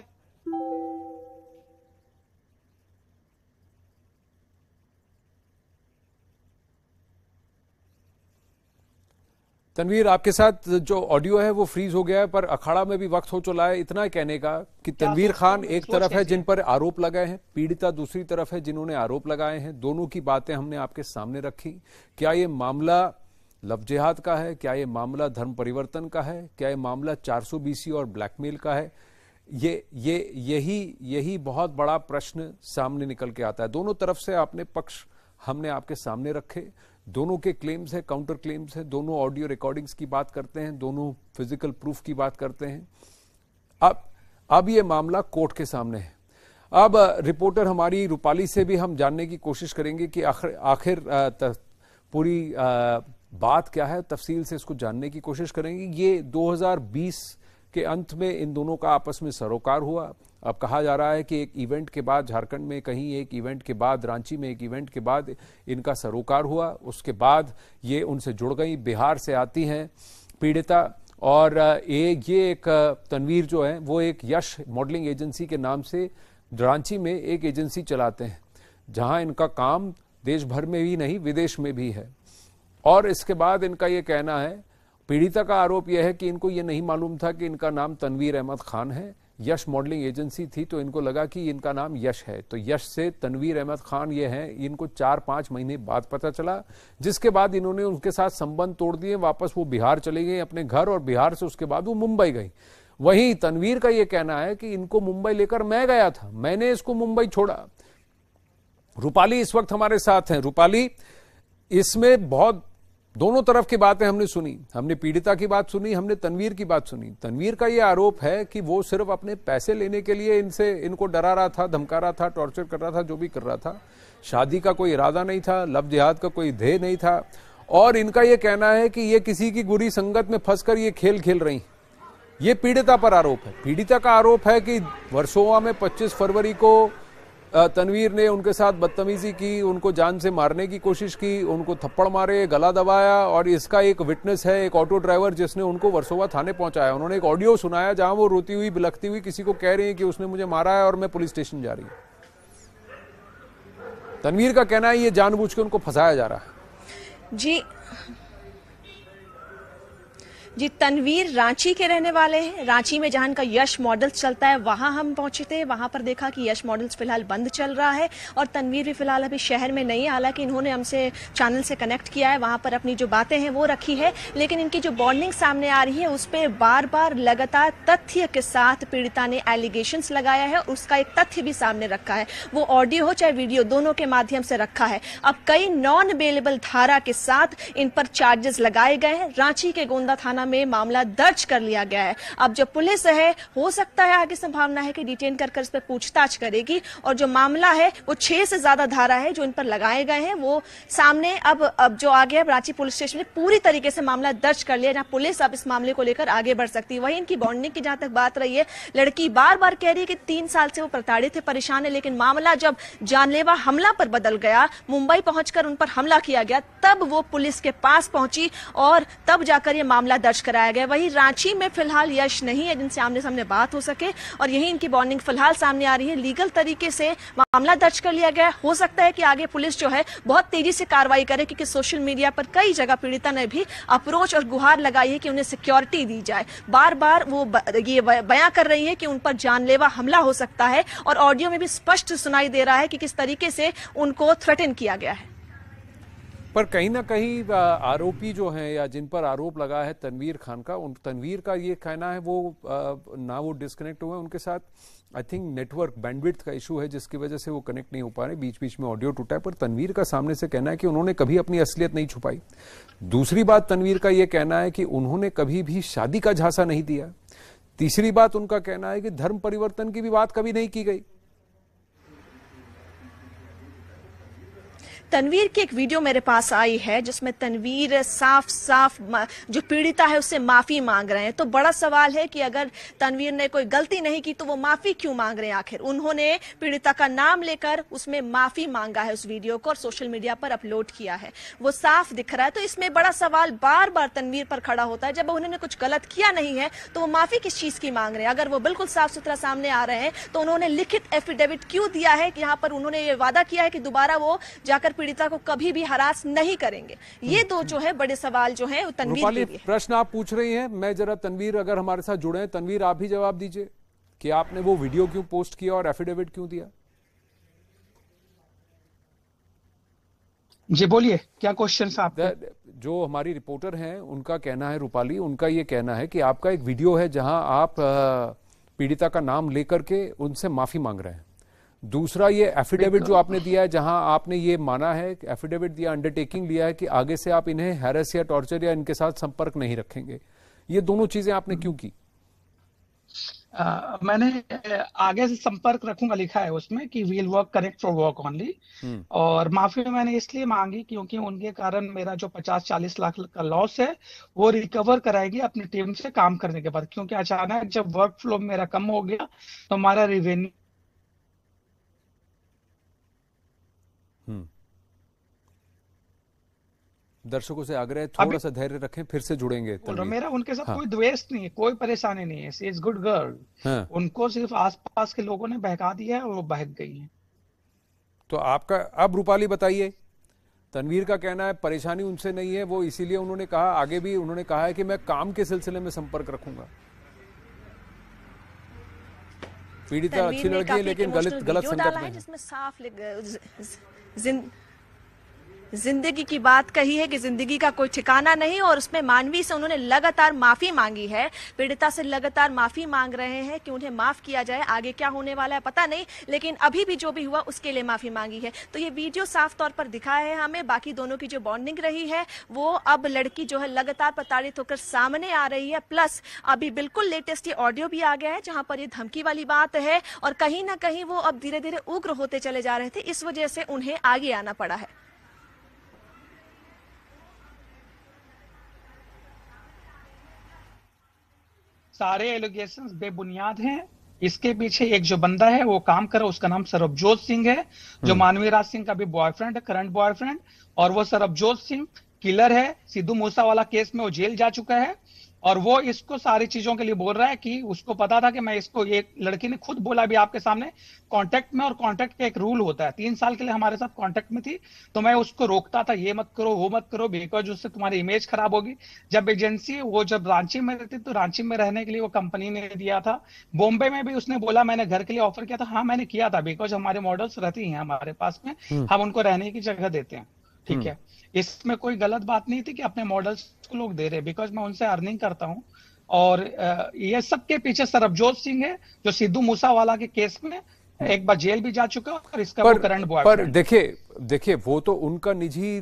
तनवीर, आपके साथ जो ऑडियो है वो फ्रीज हो गया है, पर अखाड़ा में भी वक्त हो चला है इतना कहने का कि तनवीर खान एक तरफ है जिन पर आरोप लगाए हैं, पीड़िता दूसरी तरफ है जिन्होंने आरोप लगाए हैं। दोनों की बातें हमने आपके सामने रखी। क्या ये मामला लव जिहाद का है? क्या ये मामला धर्म परिवर्तन का है? क्या ये मामला 400 BC और ब्लैकमेल का है? यही बहुत बड़ा प्रश्न सामने निकल के आता है। दोनों तरफ से आपने पक्ष हमने आपके सामने रखे। दोनों के क्लेम्स है, काउंटर क्लेम्स है, दोनों ऑडियो रिकॉर्डिंग्स की बात करते हैं, दोनों फिजिकल प्रूफ की बात करते हैं। अब ये मामला कोर्ट के सामने है। अब रिपोर्टर हमारी रूपाली से भी हम जानने की कोशिश करेंगे कि आखिर पूरी बात क्या है, तफसील से इसको जानने की कोशिश करेंगे। ये 2020 के अंत में इन दोनों का आपस में सरोकार हुआ। अब कहा जा रहा है कि एक इवेंट के बाद झारखंड में कहीं, एक इवेंट के बाद रांची में, एक इवेंट के बाद इनका सरोकार हुआ। उसके बाद ये उनसे जुड़ गई। बिहार से आती हैं पीड़िता, और ये एक तनवीर जो है वो एक यश मॉडलिंग एजेंसी के नाम से रांची में एक एजेंसी चलाते हैं, जहां इनका काम देश भर में भी नहीं विदेश में भी है। और इसके बाद इनका ये कहना है, पीड़िता का आरोप यह है कि इनको ये नहीं मालूम था कि इनका नाम तनवीर अहमद खान है। यश मॉडलिंग एजेंसी थी, तो इनको लगा कि इनका नाम यश है, तो यश से तनवीर अहमद खान ये हैं। इनको 4-5 महीने बाद पता चला, जिसके बाद इन्होंने उनके साथ संबंध तोड़ दिए, वापस वो बिहार चली गई अपने घर, और बिहार से उसके बाद वो मुंबई गई। वहीं तनवीर का ये कहना है कि इनको मुंबई लेकर मैं गया था, मैंने इसको मुंबई छोड़ा। रूपाली इस वक्त हमारे साथ हैं। रूपाली, इसमें बहुत दोनों तरफ की बातें हमने सुनी, हमने पीड़िता की बात सुनी, हमने तनवीर की बात सुनी। तनवीर का यह आरोप है कि वो सिर्फ अपने पैसे लेने के लिए इनको डरा रहा था, धमका रहा था, टॉर्चर कर रहा था, जो भी कर रहा था। शादी का कोई इरादा नहीं था, लव जिहाद का कोई ध्येय नहीं था। और इनका यह कहना है कि ये किसी की बुरी संगत में फंसकर ये खेल खेल रही। ये पीड़िता पर आरोप है। पीड़िता का आरोप है कि वर्सोवा में 25 फरवरी को तनवीर ने उनके साथ बदतमीजी की, उनको जान से मारने की कोशिश की, उनको थप्पड़ मारे, गला दबाया। और इसका एक विटनेस है, एक ऑटो ड्राइवर, जिसने उनको वर्सोवा थाने पहुंचाया। उन्होंने एक ऑडियो सुनाया जहां वो रोती हुई, बिलखती हुई किसी को कह रही है कि उसने मुझे मारा है और मैं पुलिस स्टेशन जा रही हूं। तनवीर का कहना है ये जानबूझ के उनको फंसाया जा रहा है। जी, तनवीर रांची के रहने वाले हैं। रांची में जहां का यश मॉडल्स चलता है वहां हम पहुंचे थे। वहां पर देखा कि यश मॉडल्स फिलहाल बंद चल रहा है और तनवीर भी फिलहाल अभी शहर में नहीं है। हालांकि इन्होंने हमसे चैनल से कनेक्ट किया है, वहां पर अपनी जो बातें हैं वो रखी है, लेकिन इनकी जो बॉन्डिंग सामने आ रही है उस पर बार बार लगातार तथ्य के साथ पीड़िता ने एलिगेशंस लगाया है। उसका एक तथ्य भी सामने रखा है, वो ऑडियो हो चाहे वीडियो, दोनों के माध्यम से रखा है। अब कई नॉन बेलेबल धारा के साथ इन पर चार्जेस लगाए गए हैं। रांची के गोंदा थाना में मामला दर्ज कर लिया गया है। अब जो पुलिस है, हो सकता है आगे संभावना है कि डिटेन कर इस पर पूछताछ करेगी, और जो मामला है वो 6 से ज्यादा धारा है जो इन पर लगाए गए हैं वो सामने अब जो आगे है, रांची पुलिस स्टेशन ने पूरी तरीके से मामला दर्ज कर लिया, जहां पुलिस अब इस मामले को लेकर आगे बढ़ सकती है। वहीं इनकी बॉन्डिंग की जहां तक बात रही है, लड़की बार बार कह रही है कि 3 साल से वो प्रताड़ित है, परेशान है, लेकिन मामला जब जानलेवा हमला पर बदल गया, मुंबई पहुंचकर उन पर हमला किया गया, तब वो पुलिस के पास पहुंची और तब जाकर यह मामला दर्ज कराया गया। वहीं रांची में फिलहाल यश नहीं है जिनसे आमने सामने बात हो सके, और यही इनकी बॉन्डिंग फिलहाल सामने आ रही है। लीगल तरीके से मामला दर्ज कर लिया गया। हो सकता है कि आगे पुलिस जो है बहुत तेजी से कार्रवाई करे, क्योंकि सोशल मीडिया पर कई जगह पीड़िता ने भी अप्रोच और गुहार लगाई है कि उन्हें सिक्योरिटी दी जाए। बार बार वो ये बयां कर रही है कि उन पर जानलेवा हमला हो सकता है, और ऑडियो में भी स्पष्ट सुनाई दे रहा है कि किस तरीके से उनको थ्रेटन किया गया है। पर कहीं ना कहीं आरोपी जो हैं या जिन पर आरोप लगा है तनवीर खान का, तनवीर का ये कहना है वो ना वो डिस्कनेक्ट हुए उनके साथ। आई थिंक नेटवर्क बैंडविड्थ का इशू है जिसकी वजह से वो कनेक्ट नहीं हो पा रहे, बीच बीच में ऑडियो टूटा है। पर तनवीर का सामने से कहना है कि उन्होंने कभी अपनी असलियत नहीं छुपाई। दूसरी बात तनवीर का ये कहना है कि उन्होंने कभी भी शादी का झांसा नहीं दिया। तीसरी बात उनका कहना है कि धर्म परिवर्तन की भी बात कभी नहीं की गई। तनवीर की एक वीडियो मेरे पास आई है जिसमें तनवीर साफ साफ जो पीड़िता है उससे माफी मांग रहे हैं। तो बड़ा सवाल है कि अगर तनवीर ने कोई गलती नहीं की तो वो माफी क्यों मांग रहे हैं आखिर? उन्होंने पीड़िता का नाम लेकर उसमें माफी मांगा है उस वीडियो को, और सोशल मीडिया पर अपलोड किया है, वो साफ दिख रहा है। तो इसमें बड़ा सवाल बार बार तनवीर पर खड़ा होता है, जब उन्होंने कुछ गलत किया नहीं है तो वो माफी किस चीज की मांग रहे हैं? अगर वो बिल्कुल साफ सुथरा सामने आ रहे हैं तो उन्होंने लिखित एफिडेविट क्यों दिया है कि यहाँ पर उन्होंने ये वादा किया है कि दोबारा वो जाकर पीड़िता को कभी भी हरास नहीं करेंगे? ये दो जो है बड़े सवाल जो है तनवीर के लिए। प्रश्न आप पूछ रही हैं, मैं जरा तनवीर अगर हमारे साथ जुड़े हैं, तनवीर आप ही जवाब दीजिए कि आपने वो वीडियो क्यों पोस्ट किया और एफिडेविट क्यों दिया? जी बोलिए, क्या क्वेश्चन है आपका? जो हमारी रिपोर्टर हैं उनका कहना है, रूपाली, उनका ये कहना है कि आपका एक वीडियो है जहां आप पीड़िता का नाम लेकर के उनसे माफी मांग रहे हैं। दूसरा ये एफिडेविट जो आपने दिया है जहां आपने ये माना है, एफिडेविट दिया, अंडरटेकिंग लिया है कि आगे से आप इन्हें हैरेस या टॉर्चर या इनके साथ संपर्क नहीं रखेंगे। ये दोनों चीजें आपने क्यों की? मैंने आगे से संपर्क रखूंगा लिखा है उसमें कि we'll work connect for work only, और माफी मैंने इसलिए मांगी क्योंकि उनके कारण मेरा जो 50-40 लाख का लॉस है वो रिकवर कराएगी अपनी टीम से काम करने के बाद, क्योंकि अचानक जब वर्क फ्लो मेरा कम हो गया तो हमारा रेवेन्यू। दर्शकों से आग्रह, थोड़ा सा धैर्य रखें, फिर से जुड़ेंगे। मेरा उनके साथ कोई द्वेष नहीं है, कोई परेशानी नहीं है, शी इज गुड गर्ल। उनको सिर्फ आसपास के लोगों ने बहका दिया है और वो बहक गई है। तो आपका अब रूपाली बताइए, तनवीर का कहना है परेशानी उनसे नहीं है, वो इसीलिए उन्होंने कहा, आगे भी उन्होंने कहा है कि मैं काम के सिलसिले में संपर्क रखूंगा। पीड़िता अच्छी लड़की है लेकिन गलत संगत में है। जिसमें साफ जिंदगी की बात कही है कि जिंदगी का कोई ठिकाना नहीं, और उसमें मानवी से उन्होंने लगातार माफी मांगी है, पीड़िता से लगातार माफी मांग रहे हैं कि उन्हें माफ किया जाए। आगे क्या होने वाला है पता नहीं, लेकिन अभी भी जो भी हुआ उसके लिए माफी मांगी है। तो ये वीडियो साफ तौर पर दिखा है हमें। बाकी दोनों की जो बॉन्डिंग रही है वो अब लड़की जो है लगातार प्रताड़ित होकर सामने आ रही है। प्लस अभी बिल्कुल लेटेस्ट ये ऑडियो भी आ गया है जहां पर ये धमकी वाली बात है, और कहीं ना कहीं वो अब धीरे धीरे उग्र होते चले जा रहे थे, इस वजह से उन्हें आगे आना पड़ा है। सारे एलिगेशंस बेबुनियाद हैं। इसके पीछे एक जो बंदा है वो काम कर रहा है, उसका नाम सरबजोत सिंह है, जो मानवी राज सिंह का भी बॉयफ्रेंड है, करंट बॉयफ्रेंड। और वो सरबजोत सिंह किलर है, सिद्धू मूसा वाला केस में वो जेल जा चुका है, और वो इसको सारी चीजों के लिए बोल रहा है कि उसको पता था कि मैं इसको, एक लड़की ने खुद बोला भी आपके सामने कांटेक्ट में, और कांटेक्ट का एक रूल होता है, 3 साल के लिए हमारे साथ कांटेक्ट में थी, तो मैं उसको रोकता था, ये मत करो वो मत करो, बिकॉज उससे तुम्हारी इमेज खराब होगी। जब एजेंसी वो जब रांची में रहती तो रांची में रहने के लिए वो कंपनी ने दिया था। बॉम्बे में भी उसने बोला मैंने घर के लिए ऑफर किया था, हाँ मैंने किया था, बिकॉज हमारे मॉडल्स रहती हैं हमारे पास में, हम उनको रहने की जगह देते हैं, ठीक है। इसमें कोई गलत बात नहीं थी कि अपने मॉडल्स को लोग दे रहे, बिकॉज मैं उनसे अर्निंग करता हूँ। और ये सब के पीछे सरबजोत सिंह है, जो सिद्धू मूसावाला के केस में एक बार जेल भी जा चुका है, और इसका वो करंट बॉयफ्रेंड। पर देखिए वो तो उनका निजी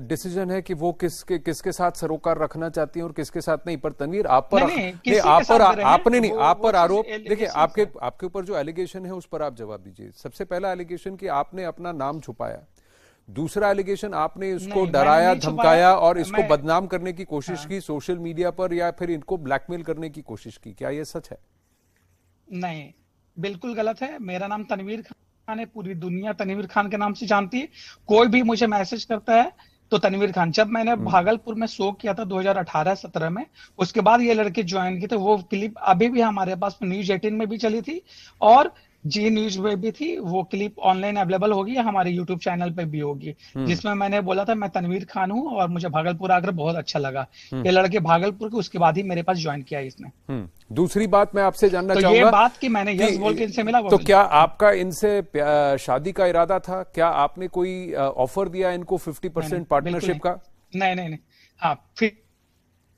डिसीजन है कि वो किसके साथ सरोकार रखना चाहती हैं और किसके साथ नहीं। पर तनवीर आप पर आप पर आरोप, देखिए आपके ऊपर जो एलिगेशन है उस पर आप जवाब दीजिए। सबसे पहला एलिगेशन कि आपने अपना नाम छुपाया, दूसरा एलिगेशन आपने इसको डराया धमकाया और इसको बदनाम करने की कोशिश की सोशल मीडिया पर, या फिर इनको ब्लैकमेल करने की कोशिश की। क्या ये सच है? नहीं, बिल्कुल गलत है। मेरा नाम तनवीर खान है, पूरी दुनिया तनवीर खान के नाम से जानती है। कोई भी मुझे मैसेज करता है तो तनवीर खान। जब मैंने भागलपुर में शो किया था 2018-17 में, उसके बाद ये लड़के ज्वाइन किए थे। वो क्लिप अभी भी हमारे पास न्यूज 18 में भी चली थी और जी न्यूज में भी थी। वो क्लिप ऑनलाइन अवेलेबल होगी, हमारे यूट्यूब चैनल पे भी होगी, जिसमें मैंने बोला था मैं तनवीर खान हूं और मुझे भागलपुर आकर बहुत अच्छा लगा। ये लड़के भागलपुर के, उसके बाद ही मेरे पास ज्वाइन किया इसने। दूसरी बात मैं आपसे जानना चाहूंगा, ये बात कि मैंने यस बोल के इनसे मिला, तो क्या आपका इनसे शादी का इरादा था? क्या आपने कोई ऑफर दिया इनको 50% पार्टनरशिप का? नहीं, हाँ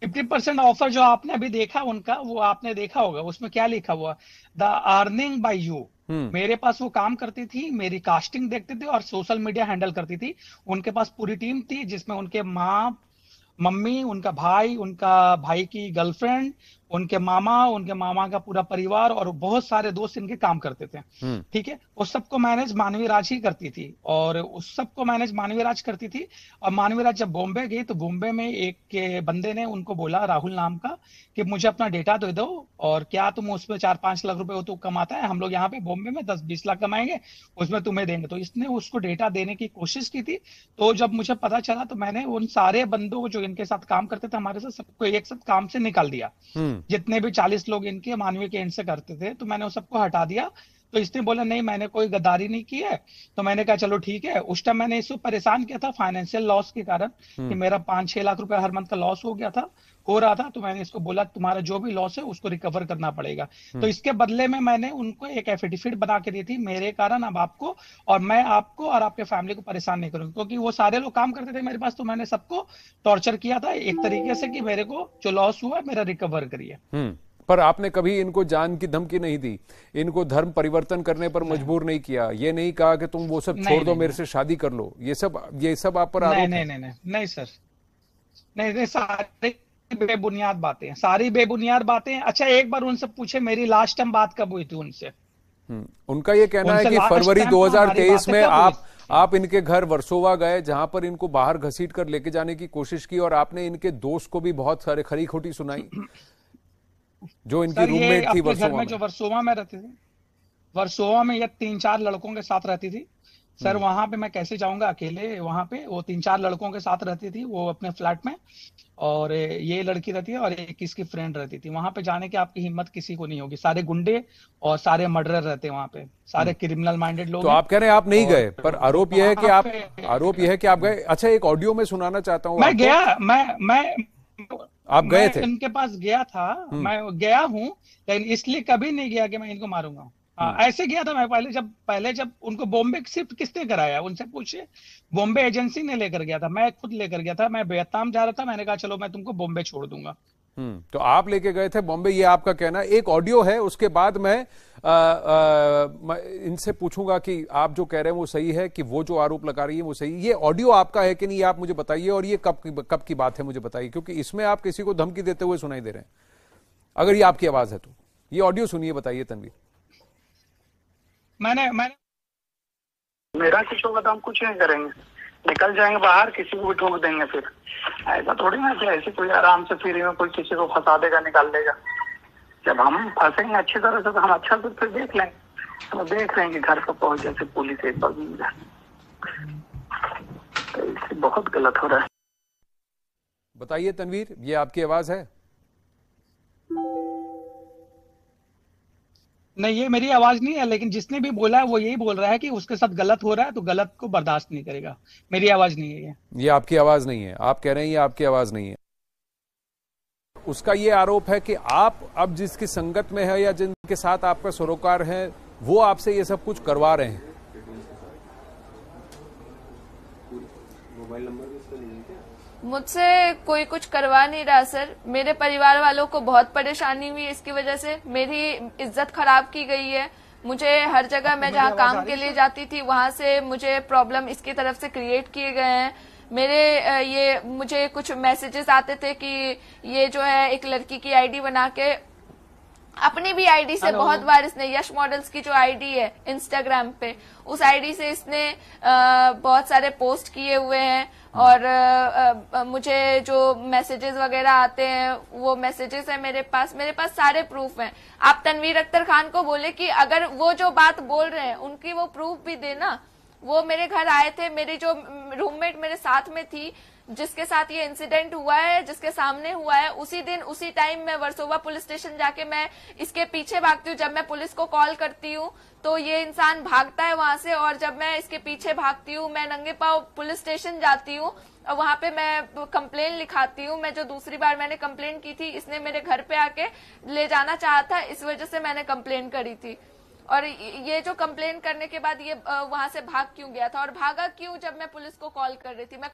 50% ऑफर जो आपने अभी देखा उनका, वो आपने देखा होगा, उसमें क्या लिखा हुआ, द अर्निंग बाय यू। मेरे पास वो काम करती थी, मेरी कास्टिंग देखते थे और सोशल मीडिया हैंडल करती थी। उनके पास पूरी टीम थी जिसमें उनके माँ, मम्मी, उनका भाई की गर्लफ्रेंड, उनके मामा का पूरा परिवार और बहुत सारे दोस्त इनके काम करते थे, ठीक है। उस सबको मैनेज मानवी राज ही करती थी, और उस सबको मैनेज मानवी राज करती थी। और मानवी राज जब बॉम्बे गई तो बॉम्बे में एक बंदे ने उनको बोला, राहुल नाम का, कि मुझे अपना डेटा दे दो और क्या तुम उसमें 4-5 लाख रुपए तो कमाता है, हम लोग यहाँ पे बॉम्बे में 10-20 लाख कमाएंगे, उसमें तुम्हें देंगे। तो इसने उसको डेटा देने की कोशिश की थी। तो जब मुझे पता चला तो मैंने उन सारे बंदों को जो इनके साथ काम करते थे हमारे साथ, सबको एक साथ काम से निकाल दिया। जितने भी 40 लोग इनके मानवीय के एंड से करते थे, तो मैंने उस सबको हटा दिया। तो इसने बोला नहीं मैंने कोई गद्दारी नहीं की है। तो मैंने कहा चलो ठीक है। उस टाइम मैंने इसको परेशान किया था फाइनेंशियल लॉस के कारण, कि मेरा 5-6 लाख रुपए हर मंथ का लॉस हो रहा था। तो मैंने इसको बोला तुम्हारा जो भी लॉस है उसको रिकवर करना पड़ेगा। तो इसके बदले में मैंने उनको एक एफिडेविट बना के दी थी, मेरे कारण अब आपको और मैं आपको और आपके फैमिली को परेशान नहीं करूंगी, क्योंकि वो सारे लोग काम करते थे मेरे पास। तो मैंने सबको टॉर्चर किया था एक तरीके से कि मेरे को जो लॉस हुआ मेरा रिकवर करिए। पर आपने कभी इनको जान की धमकी नहीं दी, इनको धर्म परिवर्तन करने पर मजबूर नहीं किया, ये नहीं कहा कि तुम वो सब छोड़ दो, मेरे से शादी कर लो, ये सब आप पर आरोप है? नहीं सर, नहीं, सारी बेबुनियाद बातें, सारी बेबुनियाद बातें। अच्छा एक बार उनसे पूछे मेरी लास्ट टाइम बात कब हुई थी उनसे। उनका ये कहना है कि फरवरी 2023 में आप इनके घर वर्सोवा गए, जहां पर इनको बाहर घसीट कर लेके जाने की कोशिश की, और आपने इनके दोस्त को भी बहुत सारे खरी खोटी सुनाई, जो इनकी रूममेट थी वर्सोवा में। जो वर्सोवा में रहती थी, वर्सोवा में ये 3-4 लड़कों के साथ रहती थी सर। वहां पे मैं कैसे जाऊंगा अकेले वहां पे? वो 3-4 लड़कों के साथ रहती थी वो अपने फ्लैट में, और ये लड़की रहती है और एक इसकी फ्रेंड रहती थी। वहां पे जाने की आपकी हिम्मत किसी को नहीं होगी, सारे गुंडे और सारे मर्डरर रहते हैं वहां पे, सारे क्रिमिनल माइंडेड लोग। तो आप कह रहे हैं आप नहीं गए, पर आरोप यह है कि आप गए। अच्छा एक ऑडियो में सुनाना चाहता हूँ। मैं गया, आप गए थे? इनके पास गया था, मैं गया हूँ, लेकिन इसलिए कभी नहीं गया कि मैं इनको मारूंगा। हाँ, ऐसे गया था मैं पहले जब उनको बॉम्बे शिफ्ट किसने कराया, उनसे पूछिए। बॉम्बे एजेंसी ने लेकर गया था, मैं खुद लेकर गया था। मैं वियतनाम जा रहा था, मैंने कहा चलो मैं तुमको बॉम्बे छोड़ दूंगा। तो आप लेके गए थे बॉम्बे, ये आपका कहना है। एक ऑडियो है, उसके बाद मैं इनसे पूछूंगा कि आप जो कह रहे हैं वो सही है, कि वो जो आरोप लगा रही है वो सही है। ये ऑडियो आपका है कि नहीं, आप मुझे बताइए, और ये कब की बात है मुझे बताइए, क्योंकि इसमें आप किसी को धमकी देते हुए सुनाई दे रहे हैं। अगर ये आपकी आवाज है तो ये ऑडियो सुनिए, बताइए तनवीर। मैंने मेरा कुछ होगा तो हम कुछ नहीं करेंगे, निकल जाएंगे बाहर, किसी को भी ठोक देंगे। फिर ऐसा थोड़ी ना कि ऐसे कोई आराम से फ्री में कोई किसी को फंसा देगा, निकाल देगा। जब हम फंसेंगे अच्छी तरह से तो हम अच्छा से फिर देख लेंगे। तो देख रहे हैं कि घर पर पहुंच जैसे पुलिस एक बार मिल जाए, तो इससे बहुत गलत हो रहा है। बताइए तनवीर, ये आपकी आवाज है? नहीं, ये मेरी आवाज नहीं है, लेकिन जिसने भी बोला है वो यही बोल रहा है कि उसके साथ गलत हो रहा है तो गलत को बर्दाश्त नहीं करेगा। मेरी आवाज नहीं है ये आपकी आवाज नहीं है। आप कह रहे हैं ये आपकी आवाज नहीं है। उसका ये आरोप है कि आप अब जिसकी संगत में है या जिनके साथ आपका सरोकार है वो आपसे ये सब कुछ करवा रहे हैं। मोबाइल नंबर भी उसका नहीं है क्या? मुझसे कोई कुछ करवा नहीं रहा सर। मेरे परिवार वालों को बहुत परेशानी हुई इसकी वजह से, मेरी इज्जत खराब की गई है। मुझे हर जगह मैं जहाँ काम के लिए जाती थी वहां से मुझे प्रॉब्लम इसकी तरफ से क्रिएट किए गए हैं। मुझे कुछ मैसेजेस आते थे कि ये जो है एक लड़की की आईडी बना के, अपनी भी आईडी से बहुत बार इसने, यश मॉडल्स की जो आईडी है इंस्टाग्राम पे, उस आईडी से इसने बहुत सारे पोस्ट किए हुए हैं। और मुझे जो मैसेजेस वगैरह आते हैं वो मैसेजेस है मेरे पास सारे प्रूफ हैं। आप तनवीर अख्तर खान को बोले कि अगर वो जो बात बोल रहे हैं उनकी वो प्रूफ भी देना। वो मेरे घर आए थे, मेरी जो रूममेट मेरे साथ में थी जिसके साथ ये इंसिडेंट हुआ है, जिसके सामने हुआ है, उसी दिन उसी टाइम मैं वर्सोवा पुलिस स्टेशन जाके मैं इसके पीछे भागती हूँ। जब मैं पुलिस को कॉल करती हूँ तो ये इंसान भागता है वहां से, और जब मैं इसके पीछे भागती हूँ मैं नंगे पांव पुलिस स्टेशन जाती हूँ और वहां पे मैं कंप्लेन लिखाती हूँ। मैं जो दूसरी बार मैंने कंप्लेन की थी, इसने मेरे घर पे आके ले जाना चाहा था, इस वजह से मैंने कंप्लेन करी थी। और ये जो कंप्लेन करने के बाद ये वहां से भाग क्यों गया था और भागा क्यों जब मैं पुलिस को कॉल कर रही थी। मैं